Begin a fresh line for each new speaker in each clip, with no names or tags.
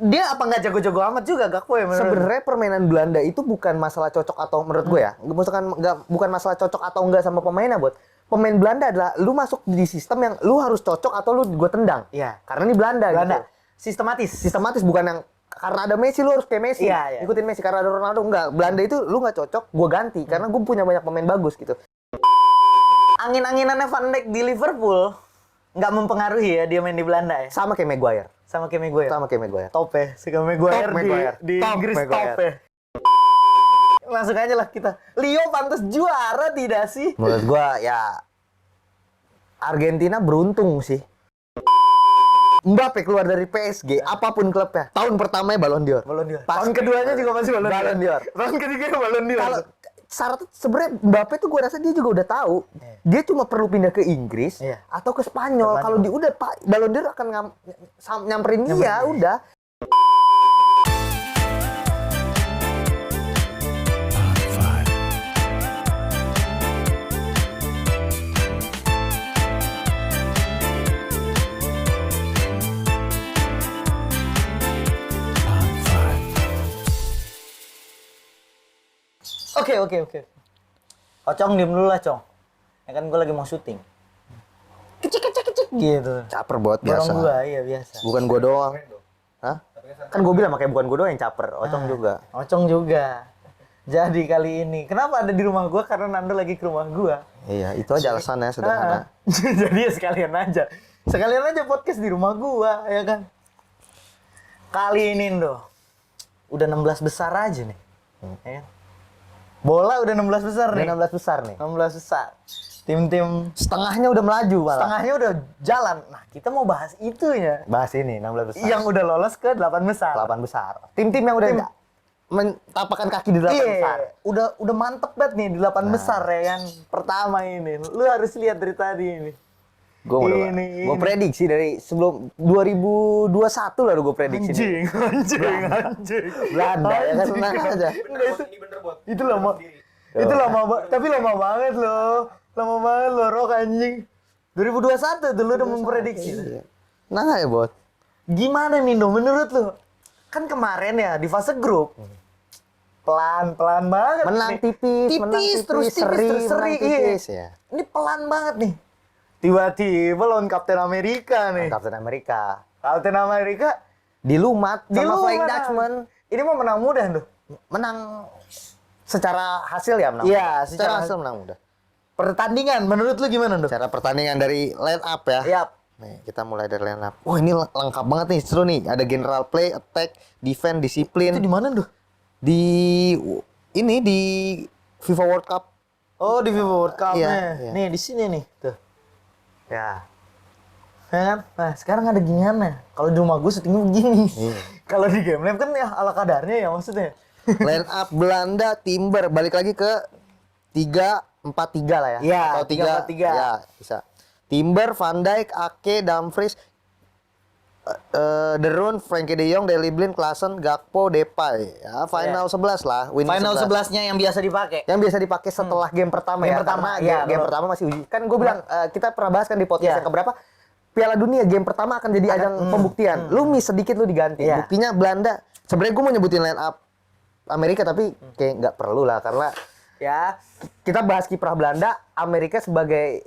Dia apa nggak jago-jago amat juga Gakpo ya?
Sebenarnya permainan Belanda itu bukan masalah cocok atau menurut gue ya, bukan masalah cocok atau enggak sama pemainnya, buat pemain Belanda adalah lu masuk di sistem yang lu harus cocok atau lu gue tendang.
Iya.
Karena ini Belanda. Gitu.
Sistematis
Bukan yang karena ada Messi lu harus kayak Messi.
Iya.
Ikutin Messi, karena ada Ronaldo enggak. Belanda itu lu nggak cocok, gue ganti karena gue punya banyak pemain bagus gitu.
Angin-anginannya Van Dijk di Liverpool nggak mempengaruhi ya dia main di Belanda ya?
Sama kayak Maguire.
Sama kayak Maguire.
Top
Ya, suka Maguire,
Top Maguire.
di
Top
Inggris
Maguire.
top ya. Langsung aja lah kita. Leo pantas juara tidak sih?
Menurut gua ya Argentina beruntung sih. Mbappe keluar dari PSG, apapun klubnya, tahun pertamanya Ballon d'Or.
Tahun keduanya juga masih Ballon d'Or.
Tahun
ketiganya Ballon d'Or.
Kalau syaratnya sebenarnya Mbappe tuh gue rasa dia juga udah tahu. Dia cuma perlu pindah ke Inggris atau ke Spanyol. Kalau dia udah Pak Ballon d'Or akan nyamperin dia, udah.
Oke. Cong, diem dulu lah, Cong. Ya kan gue lagi mau syuting. Kecik gitu.
Caper buat
Dorong
biasa.
gua, iya biasa.
Bukan gue doang. Hah? Kan gue bilang makanya bukan gue doang yang caper, Ocong juga.
Ocong juga. Jadi kali ini, kenapa ada di rumah gua? Karena Nando lagi ke rumah gua.
Iya, itu aja alasannya sederhana.
Jadi ya sekalian aja. Sekalian aja podcast di rumah gua, ya kan? Kali ini, Ndo. Udah 16 besar aja nih. Ya kan? Bola udah 16 besar nih.
Udah 16 besar nih.
16 besar. Tim-tim
Setengahnya udah melaju malah.
setengahnya udah jalan. Nah, kita mau bahas itu ya.
Bahas ini 16 besar.
Yang udah lolos ke 8 besar.
8 besar. Tim-tim yang udah mentapakkan kaki di 8 besar.
Udah mantep banget nih di 8 besar ya kan. Pertama ini. Lu harus lihat dari tadi ini.
Gue prediksi dari sebelum 2021 lah gue prediksi.
Anjing.
Belanda ya kan, tenang aja.
Itu lama. Itu lama banget. Tapi lama banget loh. Lama banget loh, Rok anjing. 2021 tuh lu udah memprediksi.
Iya. Tenang aja, Bot.
Gimana nih, Ndo, menurut lu? Kan kemarin ya di fase grup pelan-pelan banget.
Menang tipis,
terus seri.
tipis ya.
Ini pelan banget nih. Tiba-tiba lawan Kapten Amerika nih.
Kapten Amerika.
Kapten Amerika
Dilumat sama
Dilumat.
Flying Dutchman.
ini mau menang mudah tuh.
Menang secara hasil ya menang.
Iya,
secara
secara
hasil menang mudah.
Pertandingan menurut lu gimana, Ndo?
Cara pertandingan dari line up ya.
Yap.
Nih, kita mulai dari line up. Wah, ini lengkap banget nih, seru nih. Ada general play, attack, defense, disiplin.
Itu di mana, Ndo?
Di FIFA World Cup.
Oh, di FIFA World Cup-nya.
Iya.
Nih, di sini nih. Tuh.
Ya.
Ya kan? Nah, sekarang ada giniannya. Kalau di rumah gue syutingnya begini. Kalau di game lab kan ya ala kadarnya ya maksudnya.
Line up Belanda, Timber, balik lagi ke 3-4-3 lah ya.
Iya,
Atau
3-4-3.
Ya, bisa. Timber, Van Dijk, Ake, Dumfries, De Roon, Frenkie De Jong, Daley Blind, Klaassen, Gakpo, Depay. Ya, final 11 lah. Winning
Final
11.
11-nya yang biasa dipakai.
Yang biasa dipakai setelah game pertama
Game
ya.
pertama,
Karena
iya,
game
kalau-
pertama masih uji. Kan gue bilang kita pernah bahas kan di podcast
Iya.
yang keberapa, Piala Dunia game pertama akan jadi ajang pembuktian. Lu miss sedikit lu diganti.
Iya.
Buktinya Belanda. Sebenarnya gue mau nyebutin line up Amerika tapi kayak nggak perlu lah karena
Ya,
kita bahas kiprah Belanda, Amerika sebagai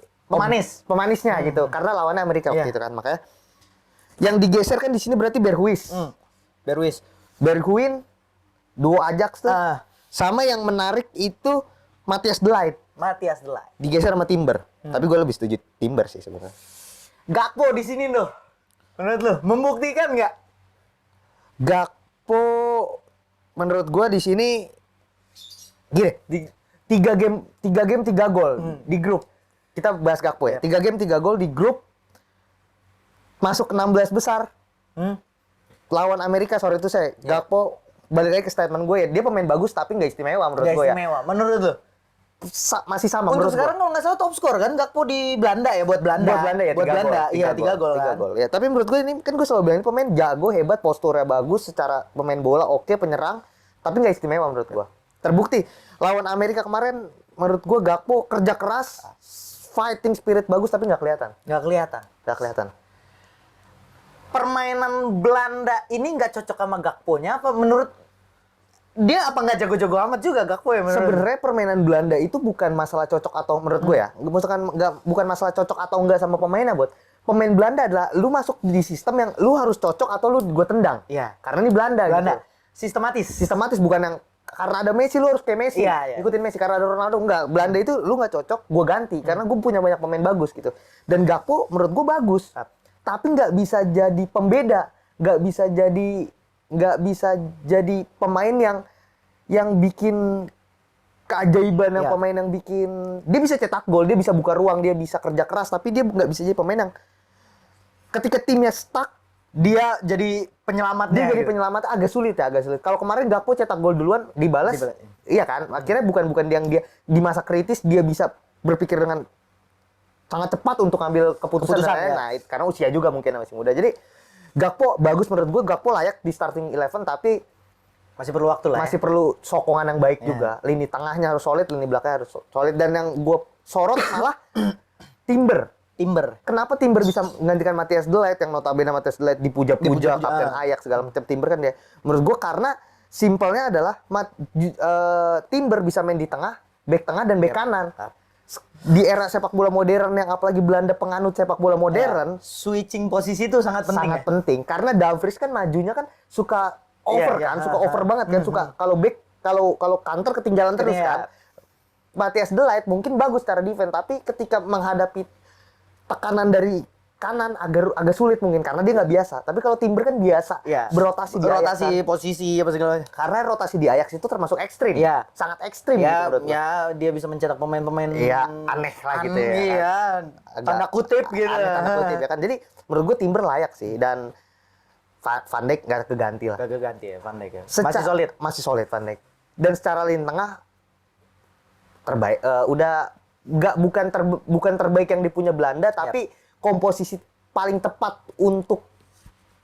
pemanisnya gitu. Karena lawannya Amerika waktu
Iya.
itu kan. Makanya yang digeser kan di sini berarti Berghuis.
Berwis.
Berghuin, duo Ajax tuh.
Ah.
Sama yang menarik itu Matthias de Ligt.
Matias Delay.
Digeser sama Timber. Tapi gue lebih setuju Timber sih sebenarnya.
Gakpo di sini loh. Menurut lu membuktikan nggak?
Gakpo menurut gue di sini gini, tiga game 3 gol di grup. Kita bahas Gakpo ya. 3 game 3 gol di grup masuk ke 16 besar. Lawan Amerika sore itu saya Gakpo balik lagi ke statement gue ya. Dia pemain bagus tapi nggak istimewa menurut
Nggak
gue ya.
istimewa. Menurut lu?
Masih sama
Untuk
menurut
sekarang
gue.
kalau nggak salah top skor kan Gakpo di Belanda ya buat Belanda.
Buat Belanda ya,
Buat
3
Belanda.
gol.
Iya, 3 gol
Tiga
kan.
gol. Ya, tapi menurut gue ini kan gue selalu bilang ini pemain jago, hebat, posturnya bagus, secara pemain bola oke, penyerang, tapi nggak istimewa menurut gue. Terbukti lawan Amerika kemarin menurut gue Gakpo kerja keras, fighting spirit bagus tapi nggak kelihatan.
Nggak kelihatan.
Nggak kelihatan.
permainan Belanda ini nggak cocok sama Gakpo-nya apa menurut dia apa nggak jago-jago amat juga Gakpo ya menurut?
Sebenarnya permainan Belanda itu bukan masalah cocok atau menurut gue ya, bukan masalah cocok atau enggak sama pemainnya, buat pemain Belanda adalah lu masuk di sistem yang lu harus cocok atau lu gue tendang.
Iya.
Karena ini Belanda. Gitu.
Sistematis
Bukan yang karena ada Messi lu harus kayak Messi.
Iya.
Ikutin Messi, karena ada Ronaldo enggak. Belanda itu lu nggak cocok, gue ganti karena gue punya banyak pemain bagus gitu. Dan Gakpo menurut gue bagus. Tapi nggak bisa jadi pembeda, nggak bisa jadi pemain yang bikin keajaiban, yang pemain yang bikin dia bisa cetak gol, dia bisa buka ruang, dia bisa kerja keras, tapi dia nggak bisa jadi pemain yang ketika timnya stuck
dia jadi penyelamatnya.
Dia jadi penyelamat agak sulit. Kalau kemarin Gakpo cetak gol duluan, dibalas. Iya kan? Akhirnya bukan yang dia di masa kritis dia bisa berpikir dengan sangat cepat untuk ambil keputusan
ya.
Nah, karena usia juga mungkin masih muda. Jadi Gakpo bagus menurut gue, Gakpo layak di starting 11 tapi
masih perlu waktu lah.
Masih perlu sokongan yang baik juga. Lini tengahnya harus solid, lini belakangnya harus solid. Dan yang gue sorot malah Timber. Kenapa Timber bisa menggantikan Matthijs de Ligt yang notabene Matthijs de Ligt dipuja-puja kapten Ajax segala macam. Timber kan dia. Menurut gue karena simpelnya adalah Timber bisa main di tengah, bek tengah dan bek kanan. Di era sepak bola modern yang apalagi Belanda penganut sepak bola modern,
switching posisi itu sangat penting.
Sangat penting karena Dumfries kan majunya kan suka over suka over banget kan, suka kalau back kalau counter ketinggalan terus kan. Matthijs de Ligt mungkin bagus secara defense tapi ketika menghadapi tekanan dari kanan agak sulit mungkin karena dia nggak biasa. Tapi kalau Timber kan biasa berotasi di Ajax, kan.
posisi apa segala macam.
Karena rotasi di Ajax itu termasuk ekstrim. Sangat ekstrim gitu.
Dia bisa mencetak pemain-pemain
aneh lah gitu ya.
Iya. Tanda kutip gitu.
Tanda kutip ya kan. Jadi menurut gue Timber layak sih dan Van Dijk nggak keganti lah.
Nggak keganti ya Van Dijk ya.
Masih solid Van Dijk. Dan secara lini tengah terbaik. Bukan terbaik yang dipunya Belanda, tapi komposisi paling tepat untuk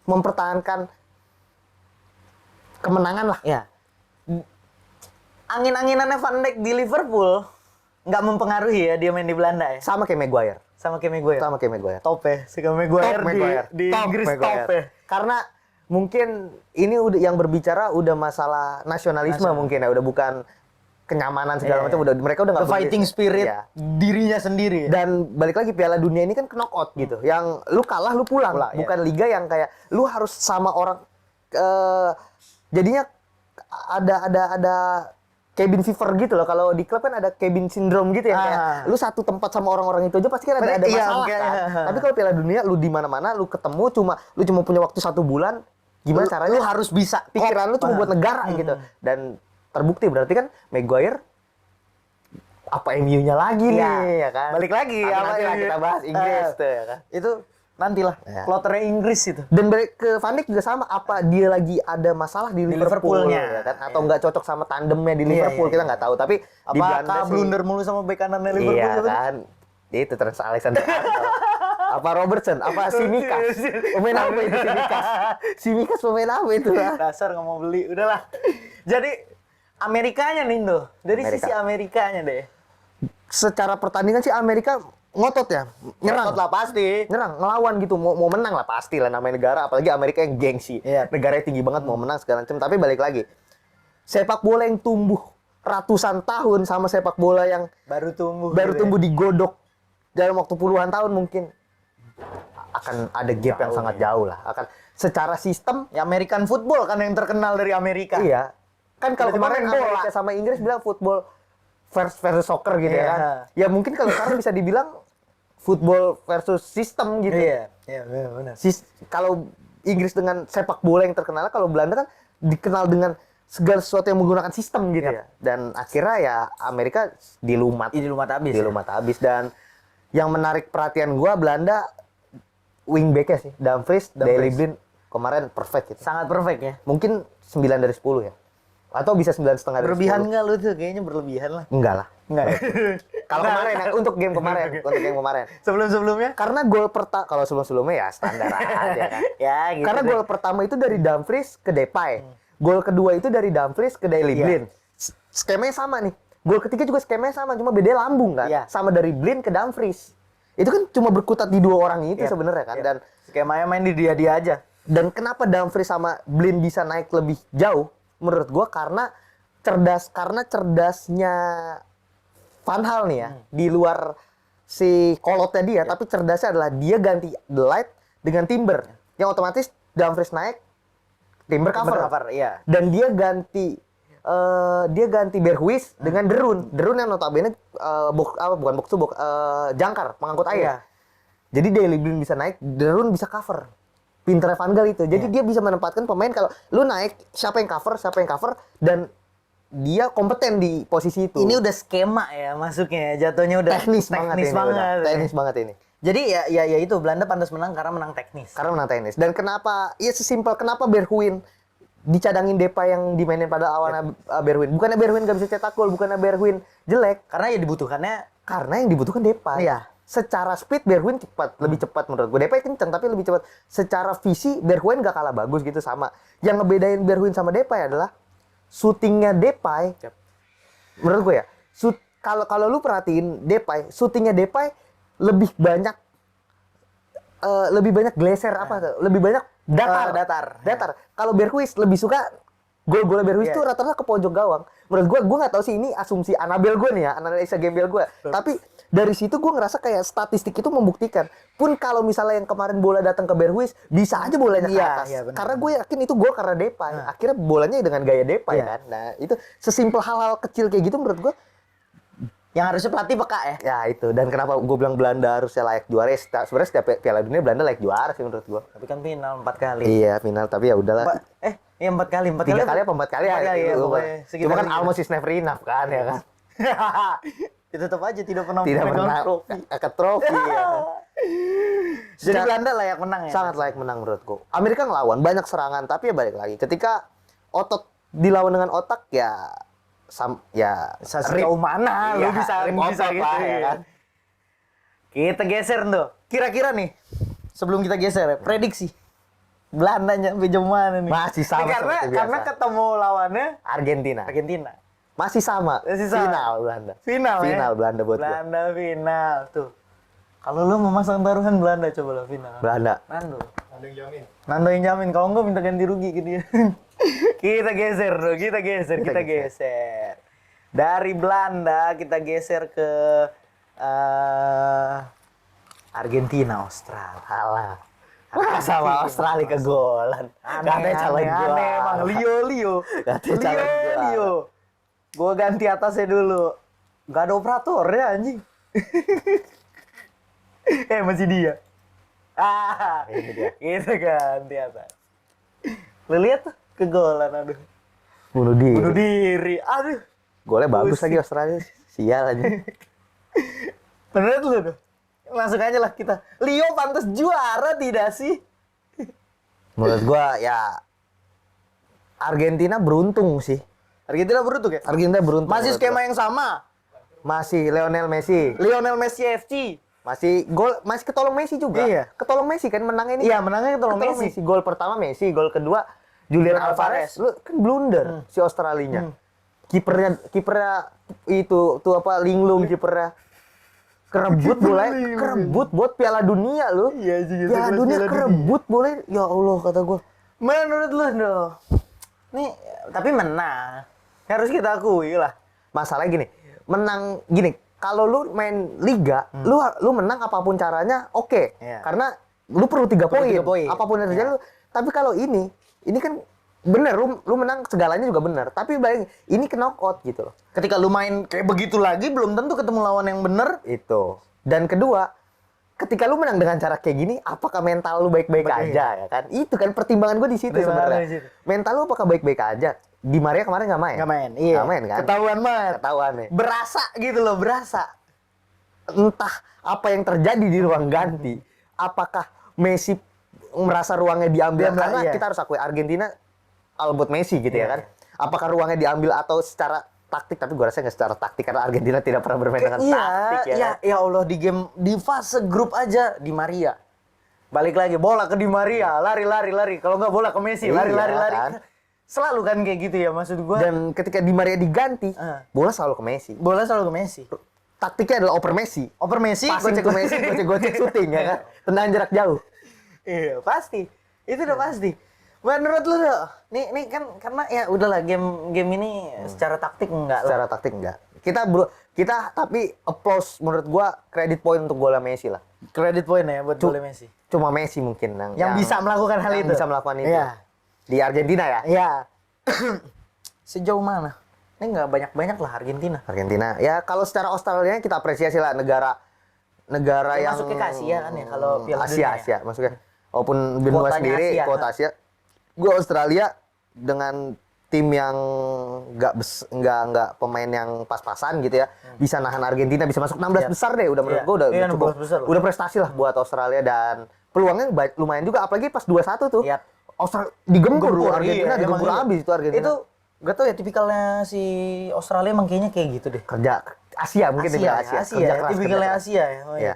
mempertahankan kemenangan lah.
Ya. Angin-anginannya Van Dijk di Liverpool nggak mempengaruhi ya dia main di Belanda ya.
Sama kayak Maguire.
Top ya. Maguire di Inggris top ya.
Karena mungkin ini udah yang berbicara udah masalah nasionalisme mungkin ya, udah bukan kenyamanan segala macam, mereka udah nggak
fighting spirit dirinya sendiri.
Dan balik lagi Piala Dunia ini kan knockout gitu, yang lu kalah lu pulang bukan liga yang kayak lu harus sama orang. Jadinya ada cabin fever gitu loh. Kalau di klub kan ada cabin syndrome gitu ya, kayak lu satu tempat sama orang-orang itu aja pasti kan ada masalah kan. Tapi kalau Piala Dunia lu di mana-mana, lu ketemu lu cuma punya waktu 1 bulan, gimana caranya
lu harus bisa
pikiran lu cuma buat negara gitu. Dan terbukti berarti kan Maguire apa MU-nya lagi nih ya kan.
Balik lagi
nanti lah kita bahas Inggris tuh ya kan.
Itu nantilah kloternya Inggris itu.
Dan balik ke Van Dijk juga sama, apa dia lagi ada masalah di Liverpoolnya ya kan, atau nggak cocok sama tandemnya di Liverpool, kita nggak tahu. Tapi di Belanda
blunder mulu sama bek kanannya Liverpool.
Iya kan. Itu Trent Alexander-Arnold. Apa Robertson, apa Tsimikas. Pemain apa itu Tsimikas pemain apa itu?
Dasar nggak mau beli, udahlah. Jadi Amerikanya nih tuh, dari sisi Amerikanya deh.
Secara pertandingan sih Amerika ngotot ya, nyerang
lah pasti,
ngelawan gitu, mau menang lah pasti lah, namanya negara, apalagi Amerika yang gengsi, negaranya tinggi banget, mau menang segala macam. Tapi balik lagi, sepak bola yang tumbuh ratusan tahun sama sepak bola yang
baru
tumbuh digodok dalam waktu puluhan tahun mungkin akan ada gap yang sangat jauh lah. Akan secara sistem
ya, American football kan yang terkenal dari Amerika.
Iya. Kan kalau kemarin Amerika sama Inggris bilang football versus soccer gitu ya kan. Ya mungkin kalau sekarang bisa dibilang football versus sistem gitu.
Iya benar.
Kalau Inggris dengan sepak bola yang terkenal, kalau Belanda kan dikenal dengan segala sesuatu yang menggunakan sistem gitu ya. Dan akhirnya ya Amerika dilumat habis. Dan yang menarik perhatian gua Belanda wingback-nya sih, Dumfries. Daley Blind kemarin perfect gitu.
Sangat perfect ya.
Mungkin 9 dari 10 ya. Atau bisa 9,5 dari 10.
Berlebihan nggak lu tuh? Kayaknya berlebihan lah.
Enggak lah.
Enggak ya?
Kalau kemarin, untuk game kemarin.
Sebelum-sebelumnya?
Karena gol pertama, kalau sebelum-sebelumnya ya standar aja kan.
Ya gitu.
Karena gol pertama itu dari Dumfries ke Depay. Gol kedua itu dari Dumfries ke Daley Blind. Skemanya sama nih. Gol ketiga juga skemanya sama, cuma beda lambung kan. Sama dari Blind ke Dumfries. Itu kan cuma berkutat di 2 orang itu sebenarnya kan. Dan
Skemanya main di dia aja.
Dan kenapa Dumfries sama Blind bisa naik lebih jauh? Menurut gua karena cerdasnya Van Hal nih ya. Di luar si kolotnya dia, tapi cerdasnya adalah dia ganti The Light dengan Timber. Yang otomatis Dumfries naik, Timber cover.
Iya.
Dan dia ganti Berghuis dengan Derun. Derun yang notabene bukan box to box, jangkar, pengangkut air.
Iya.
Jadi Daley Blind bisa naik, Derun bisa cover. Pinternya Van Gaal itu. Jadi dia bisa menempatkan pemain kalau lu naik, siapa yang cover, dan dia kompeten di posisi itu.
Ini udah skema ya masuknya, jatuhnya udah
teknis banget ini.
Jadi ya itu Belanda pantas menang karena menang teknis.
Karena menang teknis. Dan kenapa? Ya sesimpel kenapa Berghuis dicadangin Depay yang dimainin pada awalnya Berghuis. Bukannya Berghuis gak bisa cetak gol, bukannya Berghuis jelek.
Karena ya dibutuhkannya.
Karena yang dibutuhkan Depay.
Iya.
Secara speed Berghuis lebih cepat menurut gue. Depay kenceng tapi lebih cepat. Secara visi Berghuis gak kalah bagus gitu sama. Yang ngebedain Berghuis sama Depay adalah shootingnya Depay. Menurut gue ya. Kalau lu perhatiin Depay, shootingnya Depay lebih banyak gleser lebih banyak datar. Kalau Berghuis lebih suka gol-gol Berghuis itu rata-rata ke pojok gawang. Menurut gue nggak tahu sih ini asumsi Anabel gue nih ya, analisa gembel gue. Tapi dari situ gue ngerasa kayak statistik itu membuktikan. Pun kalau misalnya yang kemarin bola datang ke Berghuis, bisa aja bolanya ke atas. Karena gue yakin itu gol karena Depay. Akhirnya bolanya dengan gaya Depay kan. Nah itu sesimpel hal-hal kecil kayak gitu menurut gue.
Yang harusnya pelatih peka ya.
Ya itu. Dan kenapa gue bilang Belanda harusnya layak juara. Sebenarnya setiap Piala Dunia Belanda layak juara sih menurut gue.
Tapi kan final 4 kali.
Iya final, tapi ya udahlah.
4 kali.
3 kali apa 4 kali ya?
Ya,
Cuma kan almost is never enough kan ya kan.
Ya tetap aja tidak pernah
trofi. Angkat trofi ya.
Jadi Belanda layak menang ya.
Sangat layak menang menurutku. Amerika ngelawan banyak serangan tapi ya balik lagi. Ketika otot dilawan dengan otak ya
sejauh mana lu bisa gitu ya kan. Kita geser tuh. Kira-kira nih sebelum kita geser ya, prediksi Belanda nyampe jauh mana nih?
Masih sama
karena ketemu lawannya
Argentina. Masih sama. Final Belanda. Final Belanda buat gua.
Belanda final tuh. Kalau lu memasang taruhan Belanda coba lah final.
Belanda.
Nando yang jamin. Kalau enggak minta ganti rugi ke dia. Kita geser. Dari Belanda kita geser ke Argentina, Australia.
Sama Australia kegolan.
Katanya calon juara. Emang Leo.
Katanya calon
Leo. Gua ganti atasnya dulu. Gak ada operator ya anjing. Masih dia.
Ini dia.
Kita ganti atas. Lu lihat tuh kegolan, aduh.
Bunuh diri.
Aduh.
Golnya bagus lagi Australia. Sial aja.
Bener lu tuh. Langsung aja lah kita. Leo pantas juara tidak sih?
Menurut gua ya Argentina beruntung sih.
Argentina beruntung ya?
Argentina beruntung.
Masih skema yang sama.
Masih Lionel Messi
FC.
Masih ketolong Messi juga.
Iya.
Ketolong Messi kan menangnya ini.
Iya, menangnya ketolong Messi.
Gol pertama Messi, gol kedua Julian Alvarez. Lu kan blunder si Australinya. Kipernya itu Linglung kipernya. Kerebut buat Piala Dunia lu.
Iya sih.
Piala Dunia kerebut boleh. Ya Allah kata gua.
Menurut lu dong. Nih, tapi menang. Harus kita akui lah.
Masalahnya gini, menang gini. Kalau lu main liga, lu menang apapun caranya, oke.
Iya.
Karena lu perlu 3 poin. Apapun yang terjadi lu. Tapi kalau ini kan bener, lu menang segalanya juga bener. Tapi bayangin, ini ke knockout gitu loh.
Ketika lu main kayak begitu lagi, belum tentu ketemu lawan yang bener.
Itu. Dan kedua, ketika lu menang dengan cara kayak gini, apakah mental lu baik-baik aja ya kan? Itu kan pertimbangan gue di situ sebenarnya. Mental lu apakah baik-baik aja? Di Maria kemarin nggak main.
Iya.
Nggak main kan?
Ketahuan
nih.
Berasa gitu loh, berasa.
Entah apa yang terjadi di ruang ganti. Apakah Messi merasa ruangnya diambil? Karena kita harus akui Argentina all buat Messi gitu ya kan. Apakah ruangnya diambil atau secara taktik? Tapi gue rasa nggak secara taktik karena Argentina tidak pernah bermain dengan taktik ya.
Iya, ya Allah di fase grup aja di Maria. Balik lagi bola ke Di Maria, lari. Kalau nggak bola ke Messi, lari.
Kan?
Selalu kan kayak gitu ya maksud gua.
Dan ketika Di Maria diganti, bola selalu ke Messi. Taktiknya adalah oper Messi.
Passing
Gocek ke Messi, gocek shooting ya kan. Tendangan jarak jauh.
Iya, pasti. Itu udah pasti. Menurut lu dong, nih kan karena ya udahlah game ini secara taktik enggak lah.
Secara taktik enggak. Kita tapi applause menurut gua credit point untuk golnya Messi lah.
Credit point ya buat golnya Messi.
Cuma Messi mungkin
Yang bisa melakukan hal
yang
itu.
bisa melakukan itu.
Iya.
Di Argentina ya?
Iya. Sejauh mana? Ini nggak banyak-banyak lah Argentina.
Argentina. Ya kalau secara Australia kita apresiasi lah negara
Ya,
yang
masuknya ke Asia kan ya, kalau Piala
Asia,
Dunia ya.
Asia masuknya. Walaupun benua
Kuotanya
sendiri
Asia.
kuota Asia. Gua Australia dengan tim yang nggak pemain yang pas-pasan gitu ya, bisa nahan Argentina, bisa masuk 16
Iya.
besar deh, udah menurut
Iya.
gua udah
Iya,
cukup
16 besar lah.
udah prestasi lah buat Australia dan peluangnya lumayan juga, apalagi pas 2-1 tuh.
Iya.
Australia digempur
Gempur,
Argentina,
iya,
digempur
emang iya.
habis itu Argentina.
Itu gak tau ya tipikalnya si Australia emang kayaknya kayak gitu deh.
kerja Asia mungkin
Asia,
tipikal
ya,
Asia,
Asia,
kerja
ya,
keras,
tipikalnya
kerja keras.
Asia ya. Oh,
Iya.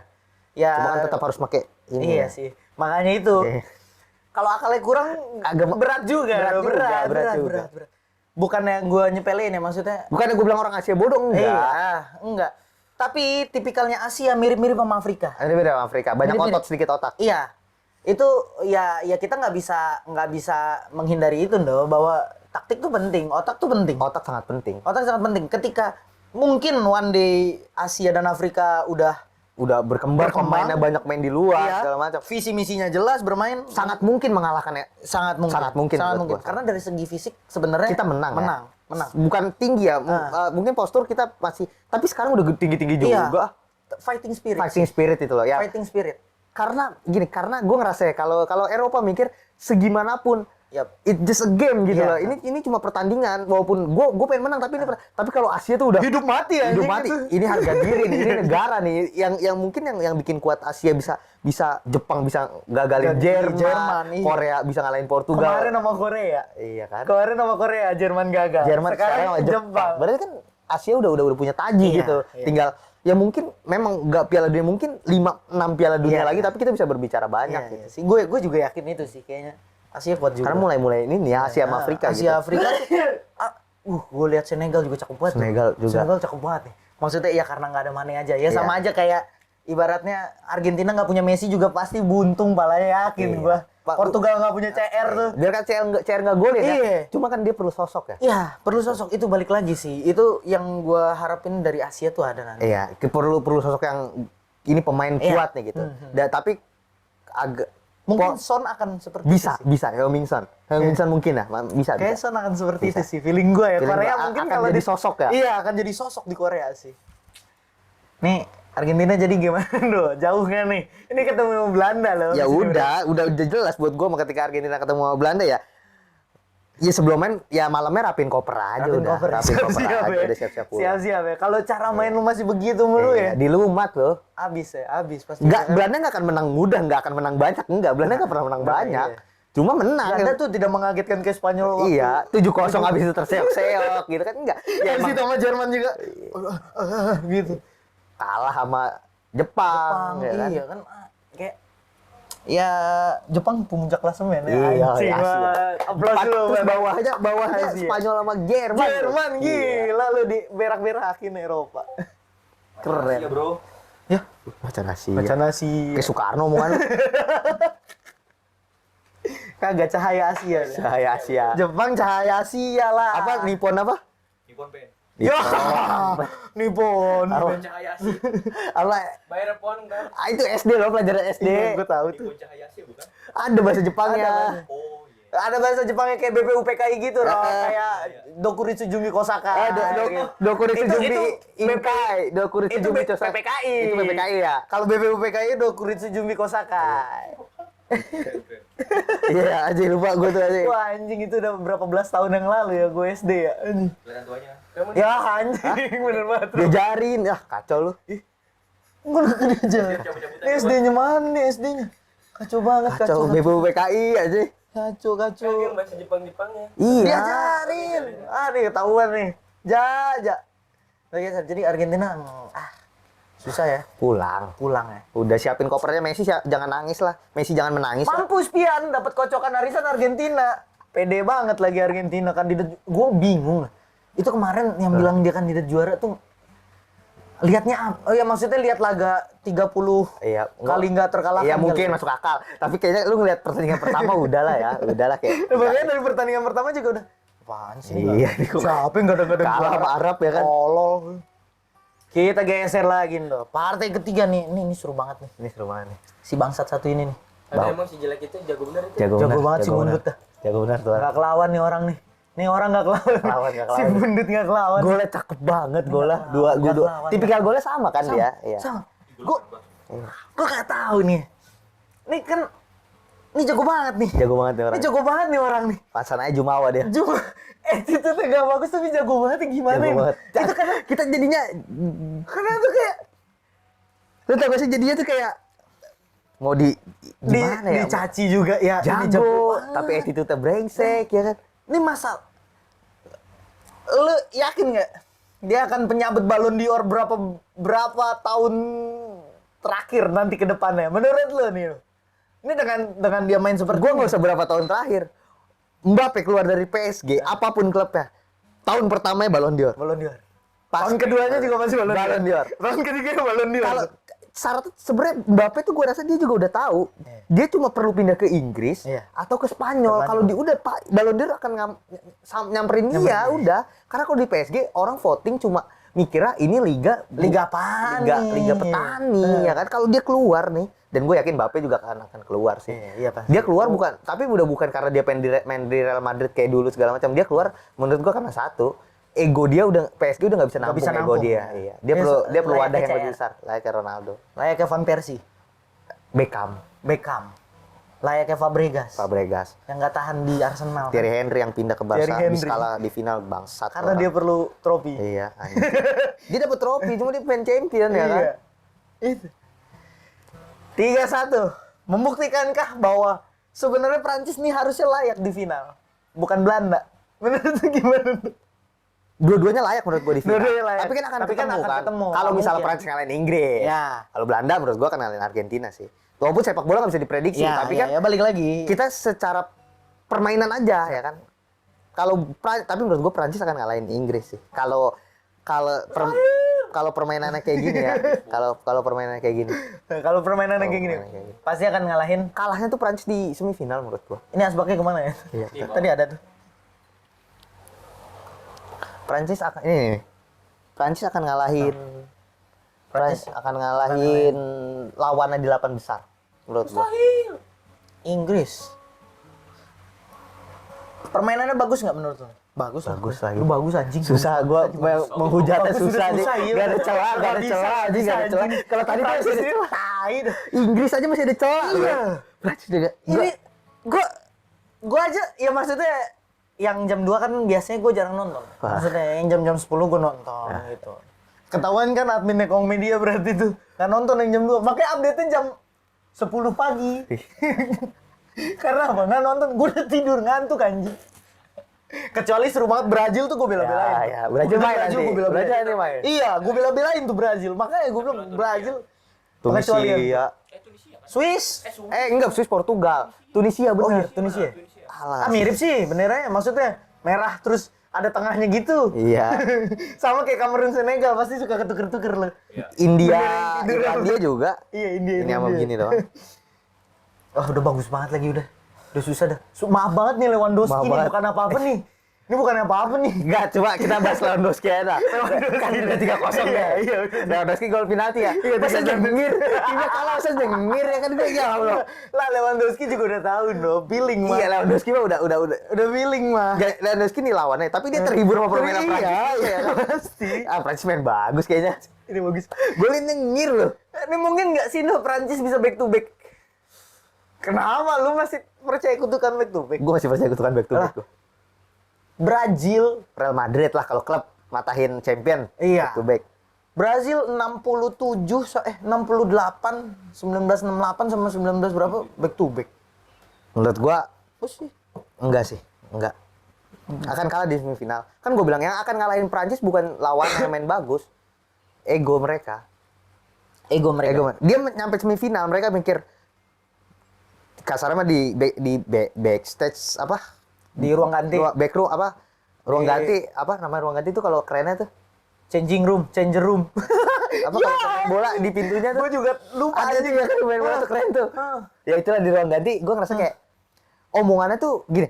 Ya,
Cuma kan tetap harus pakai ini.
iya
ya.
sih. Makanya itu.
Iya.
Kalau akalnya kurang
Agak
berat juga.
berat juga.
Berat. Bukannya gue nyepelin ya maksudnya.
Bukannya gue bilang orang Asia bodoh, enggak.
Iya, enggak. Tapi tipikalnya Asia mirip-mirip sama Afrika.
Ini beda sama Afrika, banyak
Mirip-mirip.
otot sedikit otak.
Iya. Itu ya kita nggak bisa menghindari itu loh, bahwa taktik tuh penting, otak tuh penting.
Otak sangat penting.
Otak sangat penting. Ketika mungkin one day Asia dan Afrika udah
Berkembang, pemainnya banyak main di luar,
iya,
segala macam.
visi misinya jelas, bermain
Sangat mungkin mengalahkan ya.
sangat mungkin.
Sangat mungkin buat gua.
Karena dari segi fisik sebenarnya
Kita menang.
Menang.
Bukan tinggi ya, mungkin postur kita masih, tapi sekarang udah tinggi-tinggi
Iya.
juga.
Fighting spirit.
Fighting spirit itu loh ya.
Fighting spirit.
Karena gue ngerasa ya kalau Eropa mikir segimanapun,
Yap.
it just a game gitu
Iya.
loh. Ini cuma pertandingan, walaupun gue pengen menang, tapi kalau Asia tuh udah
Hidup mati ya.
hidup mati. Ini harga diri nih, ini negara nih yang mungkin yang bikin kuat Asia, bisa Jepang bisa gagalin
Jerman,
Jerman,
iya.
Korea bisa ngalahin Portugal.
Kemarin sama Korea.
Iya kan?
Kemarin sama Korea Jerman gagal.
Jerman
sekarang
sama
Jepang.
Jepang. Berarti kan Asia udah punya taji
Iya,
gitu.
iya.
Tinggal ya mungkin memang nggak Piala Dunia, mungkin 5-6 Piala Dunia
Iya.
lagi, tapi kita bisa berbicara banyak
Iya,
gitu.
iya sih. Gue juga yakin itu sih kayaknya. Asia kuat juga.
Karena mulai ini nih Asia sama Afrika
Asia
gitu.
Afrika. Gue lihat Senegal juga cakep banget.
Senegal juga.
Senegal cakep banget nih. Maksudnya ya karena nggak ada Mane aja. Ya sama aja kayak ibaratnya Argentina nggak punya Messi juga pasti buntung palanya, yakin
Iya.
gua.
Pak,
Portugal nggak punya CR tuh.
Biar kan CR nggak golin ya.
Iya.
Cuma kan dia perlu sosok ya.
Iya, perlu sosok, itu balik lagi sih. Itu yang gua harapin dari Asia tuh ada nanti.
Iya, perlu sosok yang ini pemain
Iya.
kuat nih gitu. Tapi agak
Mungkin Son akan seperti
bisa
itu sih.
Heung-min Son mungkin ya, bisa.
Kayak Son akan seperti
Bisa.
itu sih. Feeling gua ya.
Feeling
Korea
gua
mungkin
akan
kalau
jadi sosok ya?
Iya, akan jadi sosok di Korea sih. Nih, Argentina jadi gimana loh? Jauh kan nih? Ini ketemu sama Belanda loh.
Ya udah jelas buat gue ketika Argentina ketemu sama Belanda ya. Ya sebelum main ya malamnya rapin koper aja
Rapin
udah.
koper.
Rapin koper
Siap-siap
aja
ya.
udah siap-siap pulang.
Siap-siap ya. Kalau cara main lu masih begitu mulu ya.
Di lumat loh.
Abis pasti.
Enggak, Belanda nggak akan menang mudah, nggak akan menang banyak. Enggak, Belanda nggak pernah menang banyak.
iya.
Cuma menang.
Belanda tuh tidak mengagetkan ke Spanyol waktu.
Iya, 7-0 habis itu terseok-seok gitu kan enggak.
Ya,
Ya emang
sama Jerman juga. Gitu.
kalah sama Jepang, ya kan?
Iya kan kayak ya Jepang puncak klasemen ya.
Iya,
Anjing,
iya,
wah.
Asia.
Applause dulu.
Terus
Bang.
bawahnya
Asia.
Spanyol sama Jerman.
Jerman
Iya.
gila lu di berak-berakin Eropa.
Keren.
Iya, Bro.
Ya,
Macan Asia.
baca nasi.
Kayak Soekarno omongan.
Kagak cahaya Asia. Ya.
Cahaya Asia.
Jepang cahaya Asia lah.
Apa Nippon apa?
Nippon Pen.
Ya, Nippon.
Cahaya Asia.
Apa?
Bayar pon kan?
Itu SD loh, pelajaran SD.
Iya, gue tahu tuh.
Nippon Cahaya Asia bukan?
Ada bahasa Jepangnya.
Oh iya.
Ada bahasa Jepangnya kayak BPUPKI gitu loh,
Ah,
kayak Dokuritsu Jumi Kosaka.
Dokuritsu
Itu-
Jumbi
itu
Inkai, Dokuritsu
itu
Jumbi
PPKI.
Itu PPKI ya.
Kalau BPUPKI Dokuritsu Jumi Kosakai.
Iya, aja lupa gue tuh aja.
Wah anjing, itu udah berapa belas tahun yang lalu ya gue SD ya. Anjing.
Kelihatan tuanya. Kamu
Ya anjing, bener banget.
Diajarin, kacau lu.
Gue udah kerja.
cabut-cabutan.
SD-nya mana nih SD-nya? Kacau banget,
Kacau BPUPKI aja.
Kacau.
Kan yang bahasa Jepang-Jepangnya.
Iya.
Diajarin. Nih ketahuan nih. Jaja. Jadi Argentina susah ya.
Pulang.
Pulang ya.
Udah siapin kopernya Messi, jangan nangis lah. Messi jangan menangis lah.
Mampus Pian, dapat kocokan arisan Argentina. Pede banget lagi Argentina kandidat. Gue bingung lah. Itu kemarin yang bilang dia kandidat juara tuh Lihatnya oh ya maksudnya lihat laga 30
Iya,
kali nggak terkalahkan.
Iya mungkin
kali.
masuk akal. Tapi kayaknya lu ngeliat pertandingan pertama udahlah ya. Udahlah kayak.
Makanya dari pertandingan pertama juga udah apaan sih?
Iya, ini kok
Siapa yang gada-gada
kalah sama Arab ya kan?
Tolol. Kita geser lagi nih. Partai ketiga nih. Ini seru banget nih.
Ini seru banget nih.
Si bangsat satu ini nih.
Ada emang si jelek itu jago bener itu.
Jago
Jago
benar,
banget si
jago
Bundut
benar.
dah.
Jago benar tuh.
Gak kelawan nih orang nih. Nih orang gak kelawan.
Nggak
Si
kelawan.
Bundut gak kelawan.
Golnya cakep banget golnya. Dua
Nggak
dua.
kelawan.
Tipikal golnya sama kan
Sama,
dia? Iya.
Sama. Gue gak tahu nih. Ini kan ini jago banget nih.
Jago banget nih orang.
Ini jago banget nih orang nih.
Pasan aja Jumawa dia.
Cuma itu tuh gak bagus tapi jago banget gimana
Jago
ya?
banget.
Itu
Kita jadinya
karena tuh kayak
lu tau gak sih jadinya tuh kayak mau gimana ya?
dicaci juga ya. Ini
Jago,
banget.
tapi attitude-nya brengsek ya kan.
Ini masal. Lu yakin nggak dia akan penyabet Ballon d'Or berapa tahun terakhir nanti ke depannya? Menurut lu nih? Ini dengan dia main seperti
Gue
ini.
nggak usah berapa tahun terakhir. Mbappe keluar dari PSG, apapun klubnya, tahun pertamanya Ballon d'Or.
Ballon d'Or.
Pas-
Tahun keduanya juga masih Ballon d'Or.
Ballon d'Or.
Tahun ketiganya Ballon d'Or.
Kalau syarat sebenarnya Mbappe tuh gue rasa dia juga udah tahu. Dia cuma perlu pindah ke Inggris
Iya.
atau ke Spanyol.
Ke
Kalau dia udah Pak Ballon d'Or akan nyamperin dia udah. Karena kalau di PSG orang voting cuma mikirnya ini liga
apaan
liga,
nih?
liga petani ya kan. Kalau dia keluar nih dan gue yakin Mbappe juga akan keluar sih.
Iya, pasti.
Dia keluar bukan tapi udah bukan karena dia pengen main di Real Madrid kayak dulu segala macam. Dia keluar menurut gue karena satu ego dia udah PSG udah nggak bisa nampung ego
nampung.
dia. Iya. Dia perlu wadah yang lebih besar layaknya Ronaldo.
Layaknya Van Persie, Beckham, layaknya
Fabregas.
yang nggak tahan di Arsenal.
Thierry Henry yang pindah ke Barca
Thierry Henry.
habis kalah di final bangsat.
Karena
orang.
dia perlu trofi.
Iya, anjing. Dia dapat trofi cuma dia pengen champion ya kan.
Iya. Itu. 3-1. Membuktikankah bahwa sebenarnya Prancis nih harusnya layak di final, bukan Belanda? Menurut lu gimana tuh?
Dua-duanya layak menurut gue di final.
Dua-duanya layak.
Tapi kan akan
Tapi kan
ketemu
akan
kan.
ketemu.
Kalau
Nggak
misalnya
mungkin.
Prancis ngalahin Inggris.
Ya.
Kalau Belanda menurut gue akan ngalahin Argentina sih. Walaupun sepak bola nggak bisa diprediksi, tapi kan
ya balik lagi.
kita secara permainan aja ya kan. Tapi menurut gue Prancis akan ngalahin Inggris sih. Kalau permainannya kayak gini ya. Kalau permainannya kayak gini.
Kalau permainannya kayak gini,
permainannya kayak gini.
pasti akan ngalahin.
Kalahnya tuh Prancis di semifinal menurut gue.
Ini asbaknya kemana ya?
Iya.
Tadi ada tuh.
Prancis akan ini. Prancis akan ngalahin
Prancis
akan ngalahin lawannya di 8 besar menurut gua.
Inggris. Permainannya bagus nggak menurut lu? Bagus
lagi.
Lu bagus anjing.
Susah gua menghujatnya
Bagus,
susah nih.
susah, iya.
Gak ada celah, gak ada
Bisa,
celah, anjing
bisa,
gak ada celah.
anjing.
Kalau tadi tuh
Prancis
masih ada
ini
celah.
tai dah.
Inggris aja masih ada celah.
Iya.
Prancis juga.
Ini gua aja ya maksudnya yang jam 2 kan biasanya gue jarang nonton.
Wah.
Maksudnya yang jam-jam 10 gue nonton gitu. Ketahuan kan admin Nekong Media berarti tuh. Kan nonton yang jam 2. Makanya update-nya jam 10 pagi. Karena apa? Nggak nonton. Gue udah tidur ngantuk anjing. Kecuali seru banget Brazil tuh gue bela-belain.
Ya, Brazil main nanti.
Gue bela-belain.
Brazil nanti main.
Iya, gue bela-belain tuh Brazil. Makanya gue bilang Brazil. Pengecualian.
Tunisia.
Tunisia kan?
Swiss.
Enggak, Swiss Portugal. Tunisia
Oh iya,
bener.
Tunisia.
Alah.
Mirip sih benernya. Maksudnya merah terus ada tengahnya gitu.
Iya.
Sama kayak Kamerun Senegal pasti suka ketuker-tuker loh.
India,
Bener,
Irlandia juga.
Iya, India.
Ini sama begini doang.
Wah, udah bagus banget lagi udah. Udah susah dah. Maaf banget nih Lewandowski
Maaf
nih,
banget.
bukan apa-apa nih. Ini bukan apa-apa nih.
Enggak, coba kita bahas Lewandowski aja. Kan udah 3-0 ya.
Iya.
Lewandowski gol penalti ya.
Iya,
Masa
3-0.
jengir. Timnya kalah masa jengir ya kan gue ya Allah.
Lah Lewandowski juga udah tahu dong, feeling mah.
Iya, Lewandowski mah udah.
Udah feeling mah.
Lewandowski nih lawannya, tapi dia terhibur sama permainan
Iya,
Prancis.
iya,
kan?
pasti.
Prancis main bagus kayaknya.
Ini bagus.
Golin nyengir loh.
Ini mungkin nggak sih no Prancis bisa back to back? Kenapa lu masih percaya kutukan back to back?
Gue masih percaya kutukan back to back tuh.
Brazil,
Real Madrid lah kalau klub matahin champion.
Iya.
Back to back.
Brazil 68 1968 sama 19 berapa back to back.
Menurut gua
Oh sih.
enggak sih, enggak. Akan kalah di semifinal. Kan gue bilang yang akan ngalahin Prancis bukan lawan yang main bagus. Ego mereka. Ego. Dia nyampe semifinal, mereka mikir kasarnya mah di backstage apa?
Di ruang ganti.
Back room apa? Ruang
Di-
ganti apa namanya ruang ganti itu kalau kerennya tuh?
changer room.
Apa kalau pemain bola di pintunya tuh?
Gue juga lupa
Ada tuh ya kan main bola tuh keren tuh. Ya itulah di ruang ganti, gue ngerasa kayak omongannya tuh gini.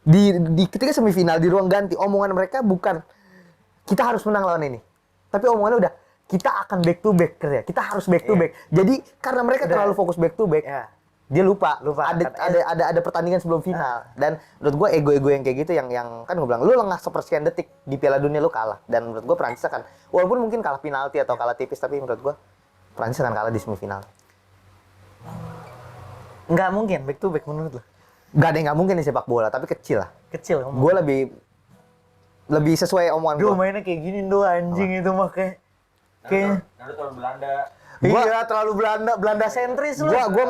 Di ketika semifinal di ruang ganti, omongan mereka bukan kita harus menang lawan ini. Tapi omongannya udah kita akan back to back kerja. Kita harus back to back. Jadi karena mereka terlalu fokus back to back,
Iya.
dia lupa.
Lupa.
Ada pertandingan sebelum final. Dan menurut gue ego-ego yang kayak gitu yang kan gue bilang lu lengah sepersekian detik di Piala Dunia lu kalah. Dan menurut gue Prancis akan walaupun mungkin kalah penalti atau kalah tipis tapi menurut gue Prancis akan kalah di semifinal.
Nggak mungkin back to back menurut lo.
Gak ada yang nggak mungkin di sepak bola, tapi kecil lah.
Kecil.
Gue lebih sesuai omongan
Duh
gue.
mainnya kayak gini doh anjing itu mah kayak.
Naruto tahun Belanda.
Iya terlalu Belanda sentris lu.
Gue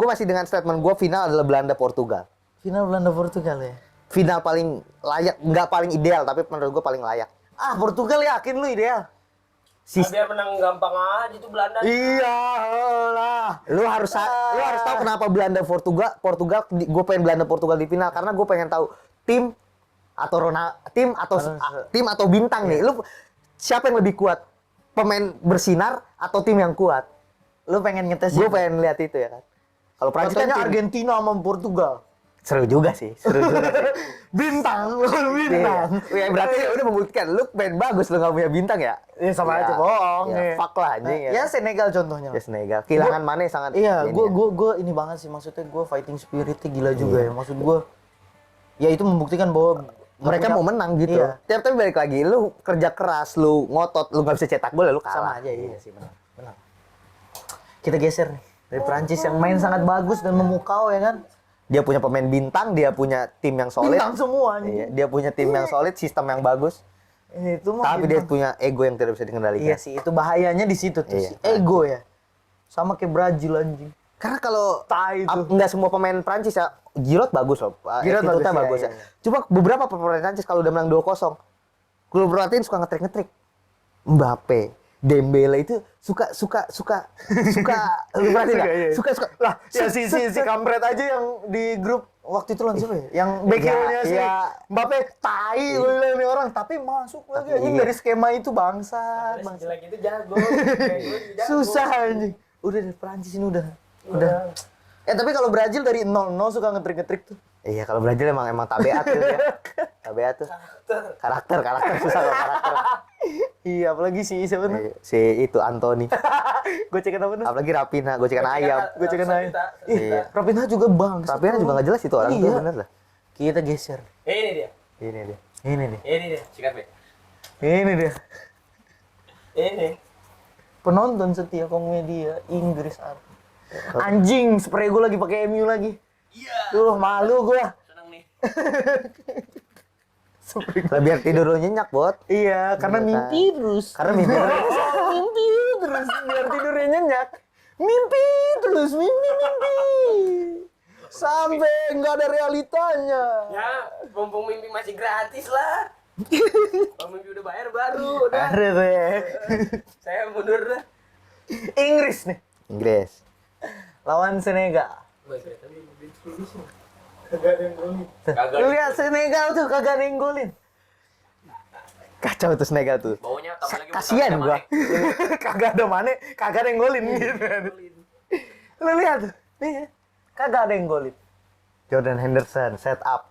masih dengan statement gue final adalah Belanda Portugal.
Final Belanda Portugal ya.
Final paling layak, nggak paling ideal, tapi menurut gue paling layak.
Ah Portugal yakin lu ideal.
Biar menang gampang aja itu Belanda.
Iya lah.
Lu harus tahu kenapa Belanda Portugal gue pengen Belanda Portugal di final karena gue pengen tahu tim atau bintang nih. Lu siapa yang lebih kuat? Pemain bersinar atau tim yang kuat?
Lu pengen ngetes
Gue pengen lihat itu ya kan. Kalau Prancis kan
Contohnya
tim-
Argentina sama Portugal.
seru juga sih.
Bintang.
Iya. Ya, berarti ya udah membuktikan lu main bagus lu nggak punya bintang ya.
Iya sama aja bohong.
Ya,
Iya.
fuck lah anjing ya.
Ya Senegal contohnya.
Ya Senegal. Kehilangan Mane sangat
Iya,
ini
gue
ya.
ini banget sih maksudnya gue fighting spiritnya gila juga ya. Maksud gue, ya itu membuktikan bahwa
Mereka mau menang gitu.
Iya.
Tapi balik lagi, lu kerja keras, lu ngotot, lu nggak bisa cetak gol, ya lu kalah.
Sama aja iya sih benar. Benar. Kita geser nih dari Prancis yang main sangat bagus dan memukau ya kan.
Dia punya pemain bintang, dia punya tim yang solid.
Bintang semua
Iya,
nih.
dia punya tim yang solid, sistem yang bagus.
Itu mah
Tapi dia
bintang.
punya ego yang tidak bisa dikendalikan.
Iya sih, itu bahayanya di situ tuh.
Iya.
Si ego ya. Sama kayak Brazil anjing.
Karena kalau
Tai itu.
nggak semua pemain Prancis ya, Giroud bagus loh.
Giroud
Attitude-nya
bagus,
bagus
iya,
ya.
iya.
Cuma beberapa pemain Prancis kalau udah menang 2-0, kalau perhatiin suka ngetrik-ngetrik. Mbappe, Dembele itu suka lu perhatiin nggak?
Iya, iya.
Suka
Lah, ya si kampret aja yang di grup waktu itu lawan siapa ya? Yang
Iya,
backnya si
iya.
Mbappe tai gue bilang nih orang, tapi masuk lagi anjing
Iya.
dari skema itu bangsa.
Terus jelek itu jago. Kayak gue juga jago.
Susah anjing. Udah dari Prancis ini udah. Tapi kalau Brazil dari 0-0 suka ngetrik-ngetrik tuh.
Iya, kalau Brazil emang tabeat tuh ya. Tabeat tuh. Karakter susah kalau karakter.
Iya, apalagi si siapa tuh?
Si itu Anthony.
Gue cekin apa tuh?
Apalagi Rapinha, gocekan ayam.
Gue cekin aja.
Iya.
Rapinha juga bangsa.
Rapinha juga nggak jelas itu orang tuh
Iya.
bener lah.
Kita geser.
Ini dia.
Ini dia.
Ini nih.
Ini dia. Sikat be.
Ini dia.
Ini.
Penonton setia Komedia Inggris Art. Anjing, spray gue lagi pakai MU lagi.
Iya.
Duh, malu gue.
Seneng nih.
Lah biar tidur lu nyenyak, Bot.
Iya, karena
Iya,
mimpi terus.
Karena mimpi
Mimpi terus biar tidurnya nyenyak. Mimpi terus, mimpi. Sampai nggak ada realitanya.
Ya, mumpung mimpi masih gratis lah. Kalau mimpi udah bayar baru, udah.
Ada tuh ya.
Saya mundur dah.
Inggris nih,
Inggris.
lawan Senegal. Lu lihat Senegal tuh kagak ada yang golin.
Kacau tuh Senegal tuh.
Baunya tambah lagi
Kasian
bukan
gua.
Kagak ada Mane, kagak ada yang golin gitu. Lu lihat tuh, nih kagak ada yang golin.
Jordan Henderson set up.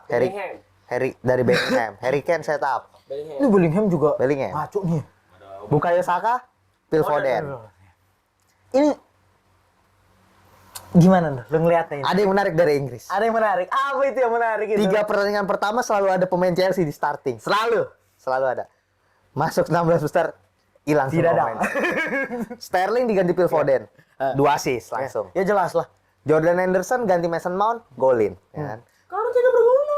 Bellingham.
Harry dari Bellingham. Harry Kane set up.
Ini Bellingham juga
Bellingham.
ngaco nih.
Bukayo Saka, Phil Foden.
Ini gimana tuh? Lu ngeliatnya ini?
Ada yang menarik dari Inggris.
Ada yang menarik. Apa itu yang menarik itu?
3 pertandingan pertama selalu ada pemain Chelsea di starting. Selalu ada. Masuk 16 besar hilang
Tidak
semua
ada.
pemain. Sterling diganti Phil Foden. 2 assist langsung.
Ya jelas lah.
Jordan Henderson ganti Mason Mount, golin. Ya kan?
Kalau tidak berguna.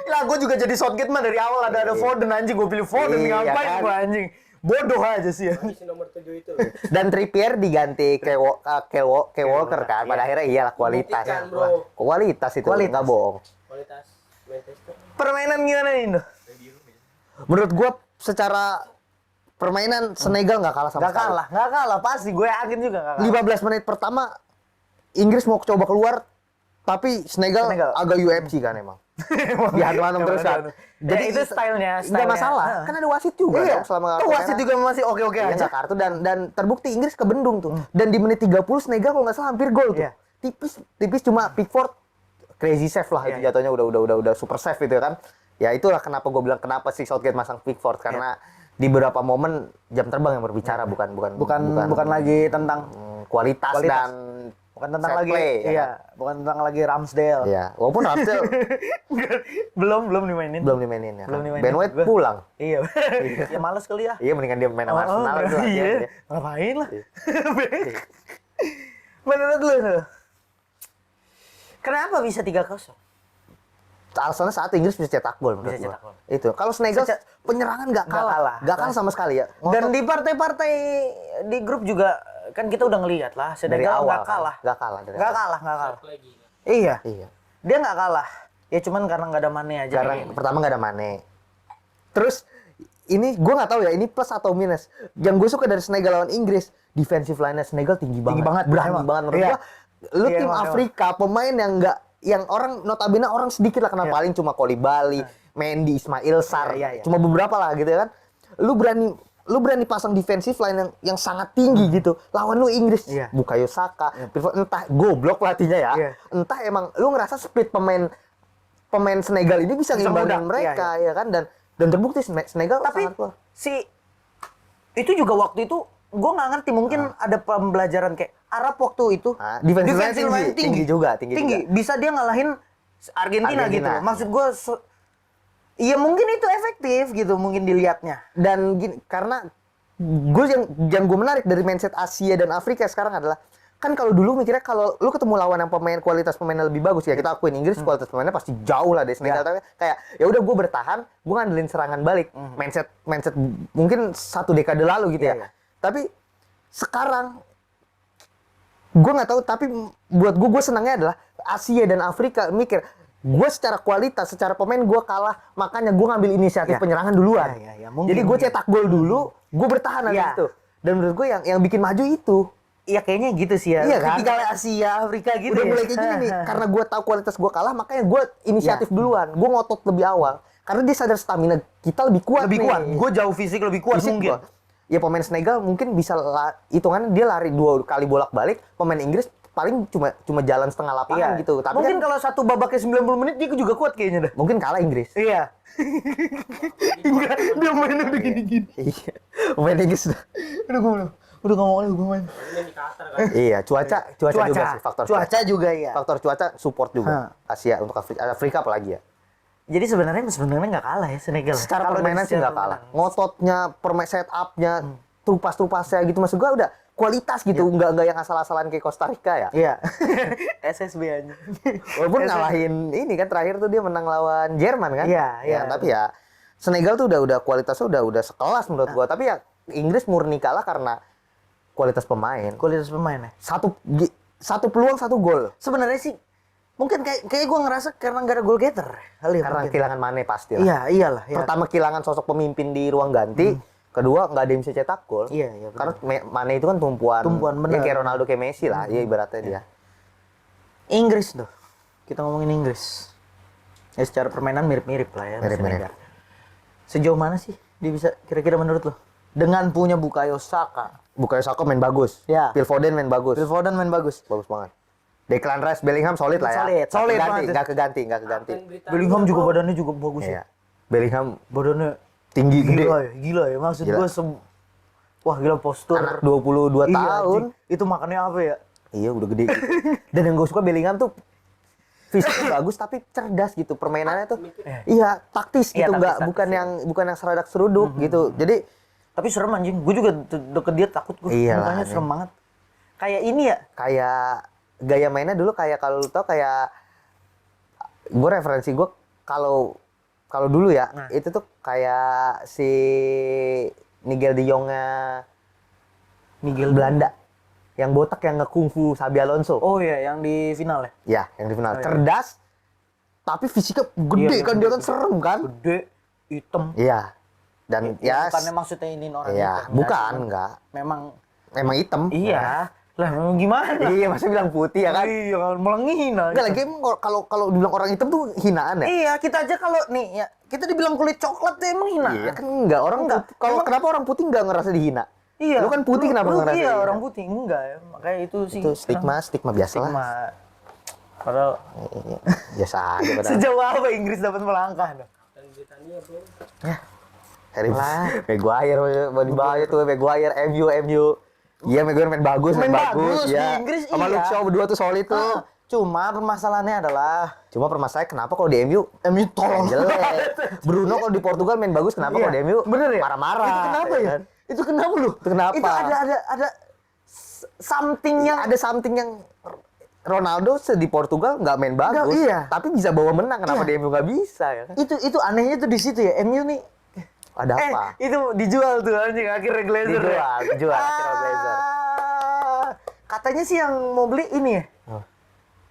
Lah gue juga jadi Southgate mah dari awal ada Foden anjing, gue pilih Foden
Iya,
ngapain
kan?
gue anjing. Bodoh aja sih ya.
Si nomor 7 itu.
Dan Trippier diganti Kyle Walker kan. Pada akhirnya iyalah kualitas.
Membuktikan, bro.
Kualitas itu
Kualitas.
nggak bohong.
Kualitas Manchester.
Permainan gimana Indo?
Menurut gua secara permainan Senegal nggak kalah sama
Gak
sekali.
kalah pasti. Gue yakin juga gak kalah.
15 menit pertama Inggris mau coba keluar, tapi Senegal
Senegal.
agak UFC kan emang. Dihantam terus kan.
Jadi itu stylenya.
Nggak masalah, kan ada wasit juga
Iya.
dong selama
Tuh, wasit juga masih oke-oke
Iya,
aja.
nggak kartu dan terbukti Inggris kebendung tuh. Dan di menit 30 Senegal kalau nggak salah hampir gol tuh.
Iya.
Tipis cuma Pickford crazy save lah itu
Iya.
jatuhnya udah super save itu kan. Ya itulah kenapa gue bilang kenapa sih Southgate masang Pickford karena di beberapa momen jam terbang yang berbicara
Bukan lagi tentang
kualitas dan
bukan tentang
set
lagi
play, ya
iya,
kan?
bukan tentang lagi Ramsdale.
Iya, walaupun Ramsdale
belum dimainin.
belum dimainin ya.
Belum
Kan?
dimainin.
Ben White
Gua-
pulang.
Iya. Ya males kali ya.
Iya mendingan dia main sama Arsenal itu lah.
iya.
dia.
Ngapain lah. Menurut lu tuh, kenapa bisa 3-0?
Alasannya saat Inggris bisa cetak gol menurut
Bisa
gua.
cetak gol.
Itu. Kalau Senegal penyerangan nggak kalah. Nggak kalah sama sekali ya.
Dan di partai-partai di grup juga kan kita udah ngelihat lah
dari
Senegal
awal
nggak kalah.
Nggak kalah dari
Nggak
awal.
kalah, nggak kalah.
Lagi.
Iya.
Iya.
Dia nggak kalah. Ya cuman karena nggak ada Mane aja.
Karena pertama nggak ada Mane. Terus ini gue nggak tahu ya ini plus atau minus. Yang gue suka dari Senegal lawan Inggris, defensive line Senegal tinggi banget, berani
emang.
banget menurut
Iya.
gua. Lu
Iya,
tim
emang.
Afrika pemain yang orang notabene orang sedikit lah kenal
Iya.
paling cuma Koulibaly, Mendy, Ismail Sarr,
Iya, iya.
cuma beberapa lah gitu ya kan. Lu berani pasang defensive line yang sangat tinggi gitu. Lawan lu Inggris,
Iya.
Bukayo Saka, entah goblok pelatihnya ya.
Iya.
Entah emang lu ngerasa speed pemain Senegal ini bisa ngimbangin
mudah.
mereka ya kan dan terbukti Senegal
Tapi
sangat kuat.
itu juga waktu itu gue nggak ngerti mungkin ada pembelajaran kayak Arab waktu itu
Defensive line
line
tinggi juga.
bisa dia ngalahin Argentina gitu.
Argentina.
Maksud gue iya mungkin itu efektif gitu mungkin dilihatnya.
Dan gini, karena gue yang gue menarik dari mindset Asia dan Afrika sekarang adalah kan kalau dulu mikirnya kalau lu ketemu lawan yang kualitas pemainnya lebih bagus ya kita akuin Inggris kualitas pemainnya pasti jauh lah dari Senegal. Tapi kayak ya udah gue bertahan, gue ngandelin serangan balik. Mindset mungkin 1 dekade lalu gitu ya.
Iya.
Tapi sekarang gue nggak tahu, tapi buat gue senangnya adalah Asia dan Afrika mikir gue secara kualitas, secara pemain gue kalah, makanya gue ngambil inisiatif
Ya.
penyerangan duluan.
Mungkin,
Jadi gue cetak gol dulu, gue bertahan habis
Ya.
itu. Dan menurut gue yang bikin maju itu.
Iya kayaknya gitu sih ya.
Iya kan?
Tipikal Asia Afrika gitu
Udah
ya.
mulai kayak gini nih, karena gue tahu kualitas gue kalah, makanya gue inisiatif duluan. Gue ngotot lebih awal. Karena dia sadar stamina kita lebih kuat
Lebih
nih.
kuat. Gue jauh fisik lebih kuat
Fisik
mungkin.
gua. Ya pemain Senegal mungkin bisa hitungannya dia lari 2 kali bolak-balik, pemain Inggris paling cuma jalan setengah lapangan
Iya.
gitu. Tapi
mungkin
kan,
kalau satu babaknya 90 menit dia juga kuat kayaknya dah.
mungkin kalah Inggris.
Iya. Enggak, dia main udah gini-gini.
Iya. Pemain Inggris
Udah ngomong lagi gue main.
Ini di Qatar kan.
Iya, cuaca juga sih, faktor
cuaca juga ya.
Faktor cuaca support juga. Asia untuk Afrika apalagi ya.
Jadi sebenarnya nggak kalah ya Senegal.
Secara
Kalau
permainan
dari
sih nggak
secara
kalah. Ngototnya, setup-nya, trupas-trupasnya gitu maksud gua udah kualitas gitu, nggak yang asal-asalan kayak Costa Rica ya.
Iya. SSB aja.
Walaupun ngalahin ini kan terakhir tuh dia menang lawan Jerman kan.
Iya, iya.
Tapi ya Senegal tuh udah kualitasnya udah sekelas menurut gua. Tapi ya Inggris murni kalah karena kualitas pemain.
Kualitas pemain ya.
Satu peluang 1 gol.
Sebenarnya sih mungkin kayak gue ngerasa karena nggak ada goal getter. Kali ya,
Karena
mungkin.
kehilangan Mane pasti lah.
Iya, iyalah. Ya.
Pertama kehilangan sosok pemimpin di ruang ganti. Kedua nggak ada yang bisa cetak gol.
Iya, benar.
Karena Mane itu kan tumpuan
bener.
ya kayak Ronaldo kayak Messi lah. Ya ibaratnya dia.
Inggris tuh. Kita ngomongin Inggris. Ya secara permainan mirip-mirip lah ya. sama
Mirip-mirip.
Senegal. Sejauh mana sih dia bisa kira-kira menurut lo? Dengan punya Bukayo Saka.
Bukayo Saka main bagus.
Ya.
Phil Foden main bagus.
Phil Foden main bagus.
Bagus banget. Declan Rice, Bellingham solid lah ya.
Solid banget.
Nggak keganti.
Bellingham juga badannya juga bagus
Iya.
ya.
Bellingham
Badannya
tinggi gede.
gila ya. Maksud
Gila.
gue wah gila postur.
Anak 22
Iya,
tahun.
anjing. Itu makannya apa ya?
Iya udah gede gitu. Dan yang gue suka Bellingham tuh fisiknya bagus tapi cerdas gitu permainannya tuh. Iya, taktis
Iya,
gitu
taktis,
bukan
taktis,
yang seradak seruduk gitu. Jadi
Tapi serem anjing. Gue juga deket dia takut gue.
Iyalah,
Mukanya
anjing.
serem banget. Kayak ini ya.
kayak gaya mainnya dulu kayak kalau lu tau kayak gue referensi gue kalau dulu ya itu tuh kayak si Nigel de Jongnya
Miguel
Belanda yang botak yang ngekungfu Xabi Alonso.
Oh iya, yang di final ya.
Ya, yang di final.
Oh, iya.
Cerdas tapi fisiknya gede
Iya,
kan
iya,
dia kan
iya.
serem kan?
Gede, hitam.
Iya. Dan ya
Bukannya maksudnya ini orang
iya,
hitam,
bukan
cuman
enggak.
Memang
Emang hitam.
iya. Lah memang gimana?
Iya, masa bilang putih ya kan?
Iya, malah ngehina.
Enggak lagi emang kalau dibilang orang hitam tuh hinaan ya?
Iya, kita aja kalau nih ya, kita dibilang kulit coklat tuh emang hina.
Iya kan enggak orang
Enggak.
kalau
Emang-
kenapa orang putih enggak ngerasa dihina?
Iya.
Lu kan putih kenapa
lu,
ngerasa
Iya,
dihina?
orang putih enggak ya. Makanya itu sih.
Itu stigma biasa lah.
Stigma. Padahal
Iya, biasa aja padahal.
sejauh apa Inggris dapat melangkah? Noh?
Dan Britania bro.
Harry Maguire mau dibayar tuh Maguire MU. Iya Maguire main bagus,
Main bagus, di
ya.
Inggris
Sama
iya.
Luke Shaw berdua tuh solid tuh.
Ah, cuma permasalahannya adalah
Cuma permasalahannya kenapa kalau di MU
tolong.
jelek. Bruno kalau di Portugal main bagus, kenapa kalau di MU
Bener ya?
marah-marah.
Itu kenapa ya?
kan?
Itu kenapa lu?
Itu kenapa?
Itu ada something yang
Ada something yang Ronaldo di Portugal nggak main bagus,
Nggak, iya.
tapi bisa bawa menang. Kenapa
Iya.
di MU nggak bisa ya? Kan?
itu anehnya tuh di situ ya. MU nih
Ada apa?
itu dijual tuh anjing akhirnya Glazer.
Dijual akhirnya Glazer.
Katanya sih yang mau beli ini ya.
Oh.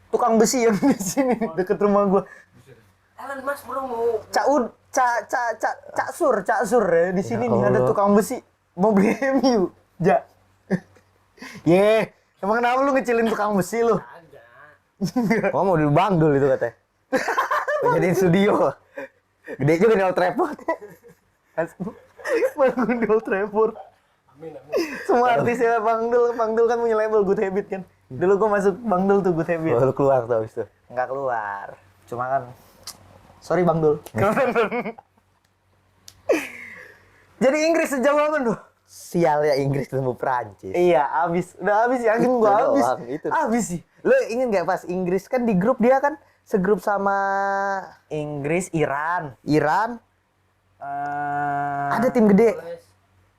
Tukang besi yang di sini deket rumah gua.
Elon Musk bro mau.
Cak Sur ya di sini nih ada
Allah.
tukang besi mau beli MU. Ja. Ye, emang kenapa lu ngecilin tukang besi lu?
Agak.
Oh mau dibangdul itu katanya. Jadiin studio. Gede juga nih Old Trafford.
Bangun di Old Trafford.
Amin.
Semua artis ya Bang Dul kan punya label Good Habit kan. Dulu gua masuk Bang Dul tuh Good Habit.
Oh, lu keluar tuh abis itu.
Nggak keluar. Cuma kan sorry Bang Dul. Jadi Inggris sejauh apa tuh?
Sial ya Inggris ketemu Prancis.
Iya, udah habis yakin
Itu
gua habis.
doang, itu.
Habis sih.
Lu ingin nggak pas Inggris kan di grup dia kan segrup sama
Inggris, Iran,
Iran,
ada
ada tim gede.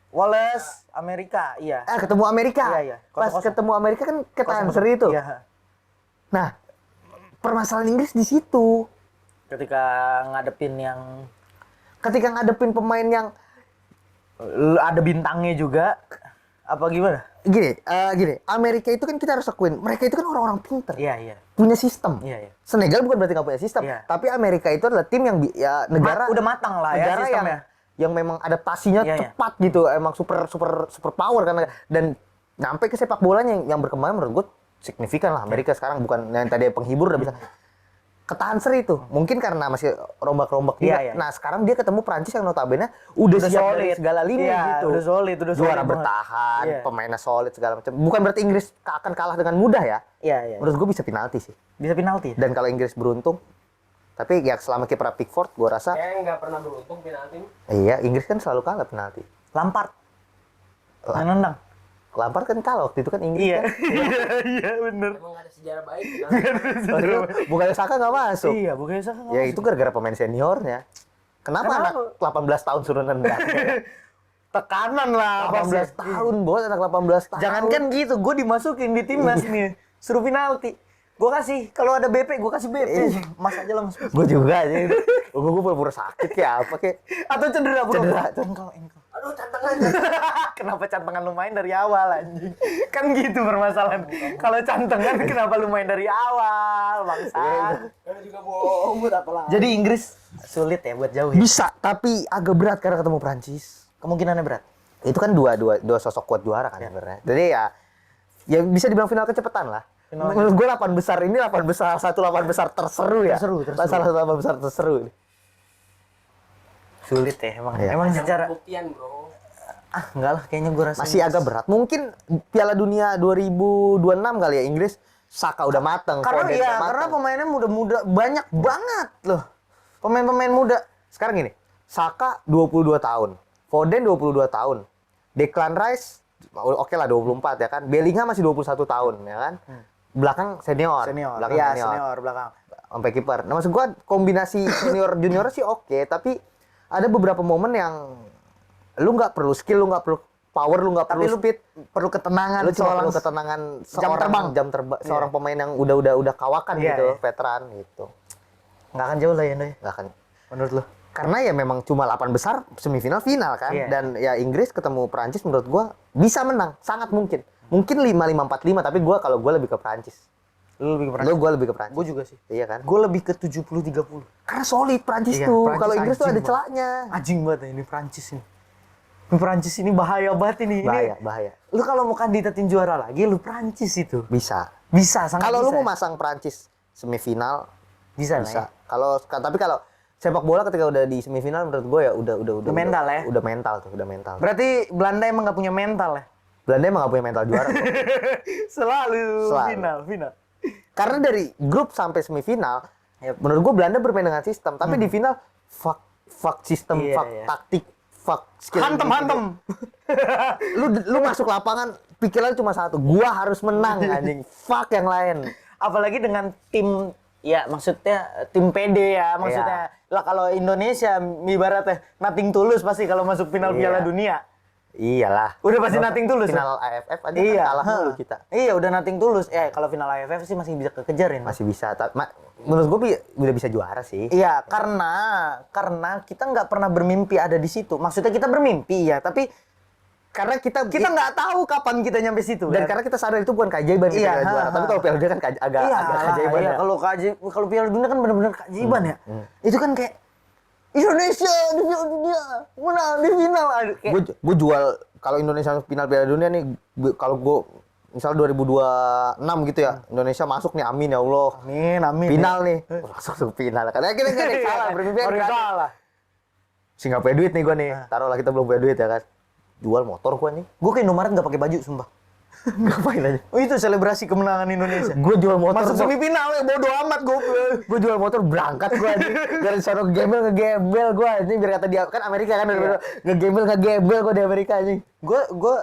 Wales, Amerika, iya.
Ketemu Amerika.
Iya, iya.
Pas
0-0.
ketemu Amerika kan ketahan
0-0.
seri itu.
Iya.
Nah, permasalahan Inggris di situ.
Ketika ngadepin yang
Ketika ngadepin pemain yang
ada bintangnya juga, apa gimana?
gini, Amerika itu kan kita harus akuin, mereka itu kan orang-orang pinter,
Iya, iya.
punya sistem.
Iya, iya.
Senegal bukan berarti nggak punya sistem,
Iya.
tapi Amerika itu adalah tim yang negara
Udah matang lah ya
negara
sistemnya.
yang memang adaptasinya
Iya, iya.
cepat gitu, emang super power kan, dan sampai ke sepak bolanya yang berkembang menurut gue signifikan lah. Amerika sekarang bukan yang tadi penghibur udah bisa ketahan seri itu, mungkin karena masih rombak-rombak juga.
Iya, iya.
Nah sekarang dia ketemu Prancis yang notabene udah siap dari segala lini
Iya,
gitu,
udah solid
juara
banget.
bertahan,
Iya.
pemainnya solid segala macam. Bukan berarti Inggris akan kalah dengan mudah ya.
Iya, iya.
Menurut gue bisa penalti sih.
Bisa penalti.
Dan kalau Inggris beruntung, tapi ya selama kiper Pickford, gue rasa
Kayak nggak pernah beruntung penalti.
iya Inggris kan selalu kalah penalti.
Lampard. Yang nendang.
Lampard kan kalah waktu itu kan Inggris.
Iya.
Kan?
Iya, bener.
Emang nggak ada sejarah baik penalti.
Waktu itu bukannya Saka nggak masuk.
Iya, bukannya Saka nggak
Ya
masuk.
itu gara-gara pemain seniornya. Kenapa
Kenapa?
anak 18 tahun suruh nendang?
Tekanan lah.
18 tahun, bos anak 18 tahun.
Jangankan gitu, gue dimasukin di timnas nih. Suruh penalti. Gue kasih, kalau ada BP, gue kasih BP. Mas aja lah, Mas.
Gue juga aja. Gue pura-pura sakit kayak apa kayak.
Atau cedera, bro.
Cedera.
Engkau.
Aduh cantengan.
Kenapa cantengan lu main dari awal, anjing? Kan gitu permasalahan. Kalau cantengan, kenapa lu main dari awal, bangsa?
Ada juga bohong buat apa lah.
Jadi Inggris sulit ya buat jauh ya?
Bisa, tapi agak berat karena ketemu Prancis.
Kemungkinannya berat.
Itu kan dua sosok kuat juara kan sebenarnya. Jadi ya bisa dibilang final kecepatan lah. Menurut gue 8 besar ini 8 besar, satu 8 besar terseru ya.
Terseru.
Salah satu 8 besar terseru.
Sulit ya emang.
Iya.
Emang
Ada
secara
pembuktian bro.
enggak lah kayaknya gue rasa
Masih agak berat. Mungkin Piala Dunia 2026 kali ya Inggris Saka udah mateng.
karena
Foden
ya
udah
karena
mateng.
pemainnya muda-muda banyak banget loh. Pemain-pemain muda.
Sekarang gini, Saka 22 tahun, Foden 22 tahun, Declan Rice oke lah 24 ya kan, Bellingham masih 21 tahun ya kan, belakang senior. Belakang
Iya, senior belakang.
sampai kiper. Nah maksud gua kombinasi senior junior sih oke, tapi ada beberapa momen yang lu nggak perlu skill, lu nggak perlu power, lu nggak
Tapi
perlu
lu
speed,
perlu ketenangan
lu cuma
seorang
perlu ketenangan
jam terbang.
seorang pemain yang udah kawakan
Iya,
gitu,
iya.
veteran gitu.
nggak akan jauh lah ya, Ndoy.
Nggak akan.
Menurut lu?
Karena ya memang cuma 8 besar semifinal final kan.
Iya.
Dan ya Inggris ketemu Prancis menurut gua bisa menang, sangat mungkin. Mungkin 5-5-4-5 tapi kalau gua lebih ke Prancis.
Lu lebih ke Prancis.
Gua lebih ke Prancis.
Gue juga sih.
Iya kan?
Gue lebih ke 70-30.
Karena solid Prancis
Iya,
tuh.
Prancis
Kalau Inggris tuh ada
anjing
celahnya.
Anjing banget ya, ini Prancis ini. Ini Prancis ini bahaya banget ini.
Bahaya.
Lu kalau mau kandidatin juara lagi, lu Prancis itu.
Bisa.
Bisa, sangat
Kalau lu
bisa
mau
ya.
masang Prancis semifinal
Bisa,
bisa.
Lah
Tapi kalau sepak bola ketika udah di semifinal menurut gue ya udah
Udah mental ya?
Udah mental tuh, udah mental.
Berarti Belanda emang nggak punya mental ya?
Belanda emang gak punya mental juara. Bro.
Selalu
Selalu.
final.
Karena dari grup sampai semifinal, menurut gue Belanda bermain dengan sistem, tapi di final fuck sistem,
Iya,
fuck
iya.
taktik, fuck skill.
Hantem.
Lu masuk lapangan pikiran cuma satu, gua harus menang anjing. Fuck yang lain.
Apalagi dengan tim, ya maksudnya tim PD ya, maksudnya. Lah kalau Indonesia ibaratnya nothing tulus pasti kalau masuk final
Iya.
Piala Dunia.
Iyalah.
Udah pasti nothing tulus.
Final AFF aja
Iya,
kan kalah dulu kita.
Iya, udah nothing tulus. Kalau final AFF sih masih bisa kekejarin.
Masih bisa. Menurut gua udah bisa juara sih.
Iya, karena kita nggak pernah bermimpi ada di situ. Maksudnya kita bermimpi ya, tapi
Karena kita
nggak tahu kapan kita nyampe situ.
dan
kan?
karena kita sadar itu bukan keajaiban kita
Iya,
nggak juara. Tapi kalau Piala Dunia kan agak
Iya,
keajaiban
iya.
ya.
Kalau Piala Dunia kan benar-benar keajaiban ya. Itu kan kayak Indonesia di Piala Dunia menang di final. Aduh, kayak,
Gue jual kalau Indonesia masuk final Piala Dunia nih, kalau gue misal 2026 gitu ya, Indonesia masuk nih, amin ya Allah.
amin.
Final nih, masuk final. Karena kita nggak ada yang salah, bermimpi
Orang
kan.
salah.
Si nggak punya duit nih gue nih, taruhlah kita belum punya duit ya kan. Jual motor gue nih,
Gue ke Indomaret nggak pakai baju, sumpah.
ngapain aja?
Oh, itu selebrasi kemenangan Indonesia.
Gue jual motor,
Masuk semifinal ya, bodo amat gue.
gue jual motor berangkat gue aja. Dari sono ngegembel gue aja, biar kata dia kan Amerika kan, ngegembel gue di Amerika aja.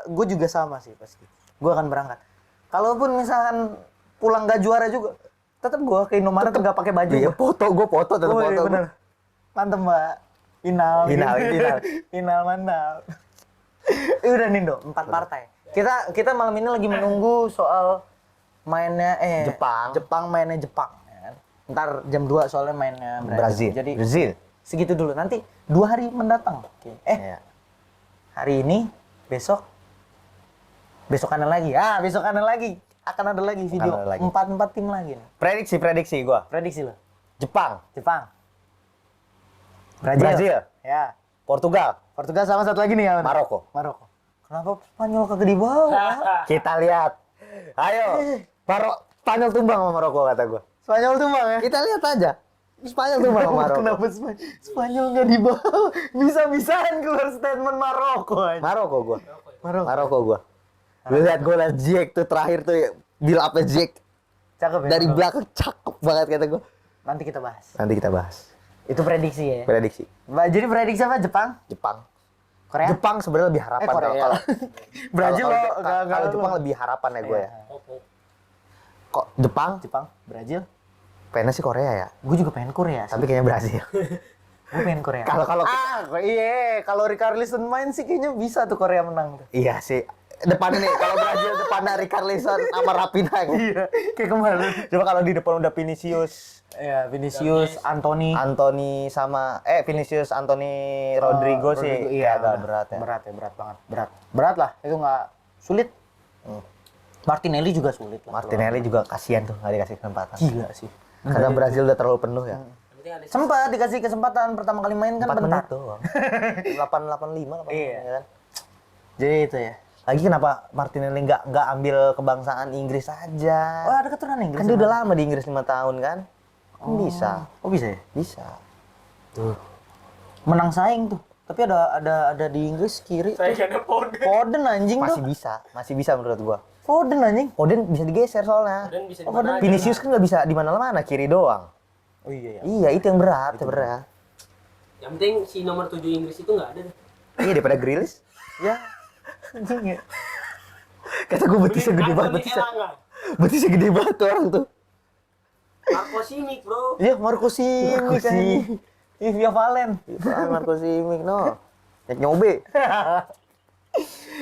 Gue juga sama sih pasti. Gue akan berangkat. Kalaupun misalkan pulang gak juara juga, tetap gue ke Indomaret nggak pakai baju.
Iya, gue foto tetap
Oh, iya,
foto.
bener. Mantep, Mbak. Final.
Final.
Final mantap. Udah nih, Dok, 4 partai. Kita malam ini lagi menunggu soal mainnya Jepang mainnya Jepang ya kan? Ntar jam 2 soalnya mainnya
Brazil.
Jadi
Brazil.
segitu dulu. Nanti 2 hari mendatang.
Iya.
Hari ini, besokannya lagi. Besokannya lagi. Akan ada lagi video
ada lagi.
4 tim lagi nih.
Prediksi gue.
Prediksi lo.
Jepang, Brazil,
Ya.
Portugal,
Portugal sama satu lagi nih ya.
Maroko.
Kenapa Spanyol kagak di bawah?
Kita lihat. Ayo. Spanyol tumbang sama Maroko kata gue.
Spanyol tumbang ya?
Kita lihat aja. Spanyol tumbang sama Maroko.
Kenapa Spanyol nggak di bawah? Bisa-bisaan keluar statement Maroko aja.
Maroko gue.
Maroko.
Maroko gue. Lu lihat gue liat Ziyech tuh terakhir tuh build up-nya Ziyech
Cakep ya?
dari
Maroko.
belakang cakep banget kata gue.
Nanti kita bahas.
Nanti kita bahas.
Itu prediksi ya?
Prediksi.
Jadi prediksi apa? Jepang?
Jepang.
Korea?
Jepang sebenarnya lebih harapan
Korea.
kalau
Brazil
kalau-
lo
kalau Jepang lebih harapan ya gue ya. Kok Jepang?
Jepang, Brazil.
Pengennya sih Korea ya.
Gue juga pengen Korea sih.
Tapi kayaknya Brazil.
Gue pengen Korea. Kalau Richarlison main sih kayaknya bisa tuh Korea menang tuh.
Iya sih. Depannya nih, kalau Brazil depannya Richarlison sama Rapinha.
Iya, kayak kemarin.
Coba kalau di depan udah Vinicius,
Ya, Vinicius, Anthony.
Vinicius, Anthony, Rodrigo sih.
Iya,
agak berat ya.
Berat banget. Berat lah. Itu nggak sulit. Martinelli juga sulit lah.
Martinelli juga kasihan tuh, nggak dikasih kesempatan.
Gila sih.
Karena Brazil udah terlalu penuh ya.
Sempat dikasih kesempatan pertama kali main kan
4
bentar.
menit doang. 885
Iya.
ya kan.
Jadi itu ya.
Lagi kenapa Martinelli nggak ambil kebangsaan Inggris aja?
Oh, ada keturunan Inggris.
Kan dia udah lama di Inggris 5 tahun kan? Kan bisa.
Oh, bisa ya?
Bisa.
Menang saing tuh. Tapi ada di Inggris kiri.
Saya ada Foden.
Foden anjing tuh.
Masih bisa menurut gua.
Foden anjing.
Foden bisa digeser soalnya.
Dan bisa di mana aja.
Vinicius kan nggak bisa di mana-mana, kiri doang.
Oh iya ya.
Iya, itu yang berat sebenarnya.
Yang penting si nomor 7 Inggris itu nggak ada deh.
Iya, daripada Grealish.
Ya. Anjing ya.
Kata gua betisnya gede banget,
Anthony Elanga.
betisnya gede banget tuh orang tuh.
Marco Simic, bro.
Iya, Marco Simic kan. Iya, Via Valen.
Marco Simic no. Cek nyobe.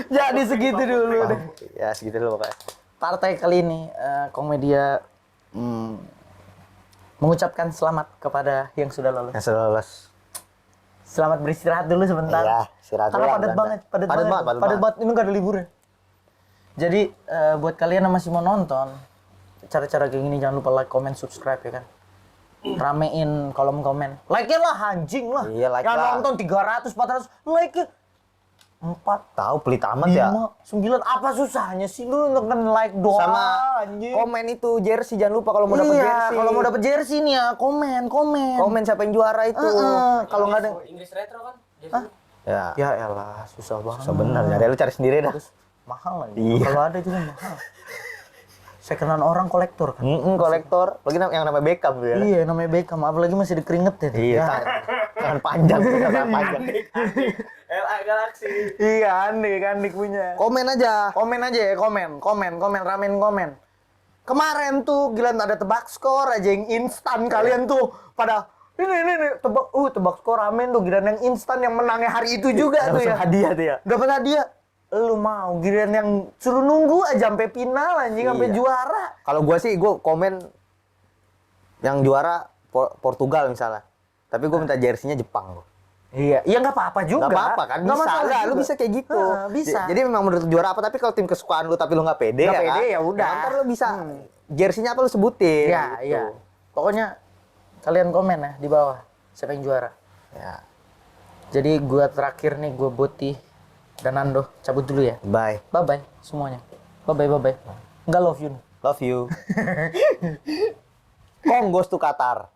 Jadi segitu dulu deh.
Ya, segitu dulu pokoknya.
Partai kali ini Komedia mengucapkan selamat kepada yang sudah lolos.
Yang sudah lolos.
Selamat beristirahat dulu sebentar.
Iya, istirahat
Karena
dulu,
padat
Belanda.
banget,
Padat banget.
Ini nggak ada liburnya. Jadi buat kalian yang masih mau nonton, cara-cara kayak gini jangan lupa like, comment, subscribe ya kan. Ramein kolom komen. Like-nya lah anjing lah.
Iya, like
yang
lah.
nonton 300, 400, like-nya 4,
Tahu pelit amat ya.
5, 9. Apa susahnya sih lu nge-like doang
Sama
anjing?
komen itu jersey, jangan lupa kalau mau dapat
Iya,
jersey.
kalau mau dapat jersey nih ya, komen.
Komen siapa yang juara itu.
Kalau nggak ada,
Inggris retro kan?
Hah?
Ya,
ya elah, susah banget.
sebenarnya lu cari sendiri dah.
Mahal lagi.
Iya.
Kalau ada juga mahal. Sekenan orang kolektor kan.
Kolektor. Lagi yang namanya Beckham tuh ya.
Iya, namanya Beckham, apalagi masih dikeringetin.
Iya, tangan panjang, tangan panjang.
LA Galaxy.
Iya, aneh punya.
Komen aja.
Komen aja ya, komen, ramen komen. Kemarin tuh gila ada tebak skor aja yang instan kalian tuh pada ini tebak skor ramen tuh gila yang instan yang menangnya hari itu juga tuh ya.
Hadiah tuh ya.
Dapat hadiah. Lu mau giliran yang suruh nunggu aja sampai final anjing sampai
Iya.
juara.
Kalau gua sih gua komen yang juara Portugal misalnya. Tapi gua minta jersey-nya Jepang gua.
Iya, ya nggak apa-apa juga.
Gak apa-apa kan,
Nggak
bisa.
masalah
Nggak, lu
juga.
bisa kayak gitu.
Bisa.
Jadi memang menurut juara apa, tapi kalau tim kesukaan lu tapi lu nggak pede,
Nggak
ya
pede,
kan?
ya udah.
Ntar lu bisa jersey-nya apa lu sebutin.
Iya,
gitu.
iya. Pokoknya kalian komen ya di bawah siapa yang juara.
Ya.
Jadi gua terakhir nih, gua Boti dan Nando cabut dulu ya.
Bye.
Bye bye semuanya. Bye bye. Enggak love you nih.
Love you. Kongos to Qatar.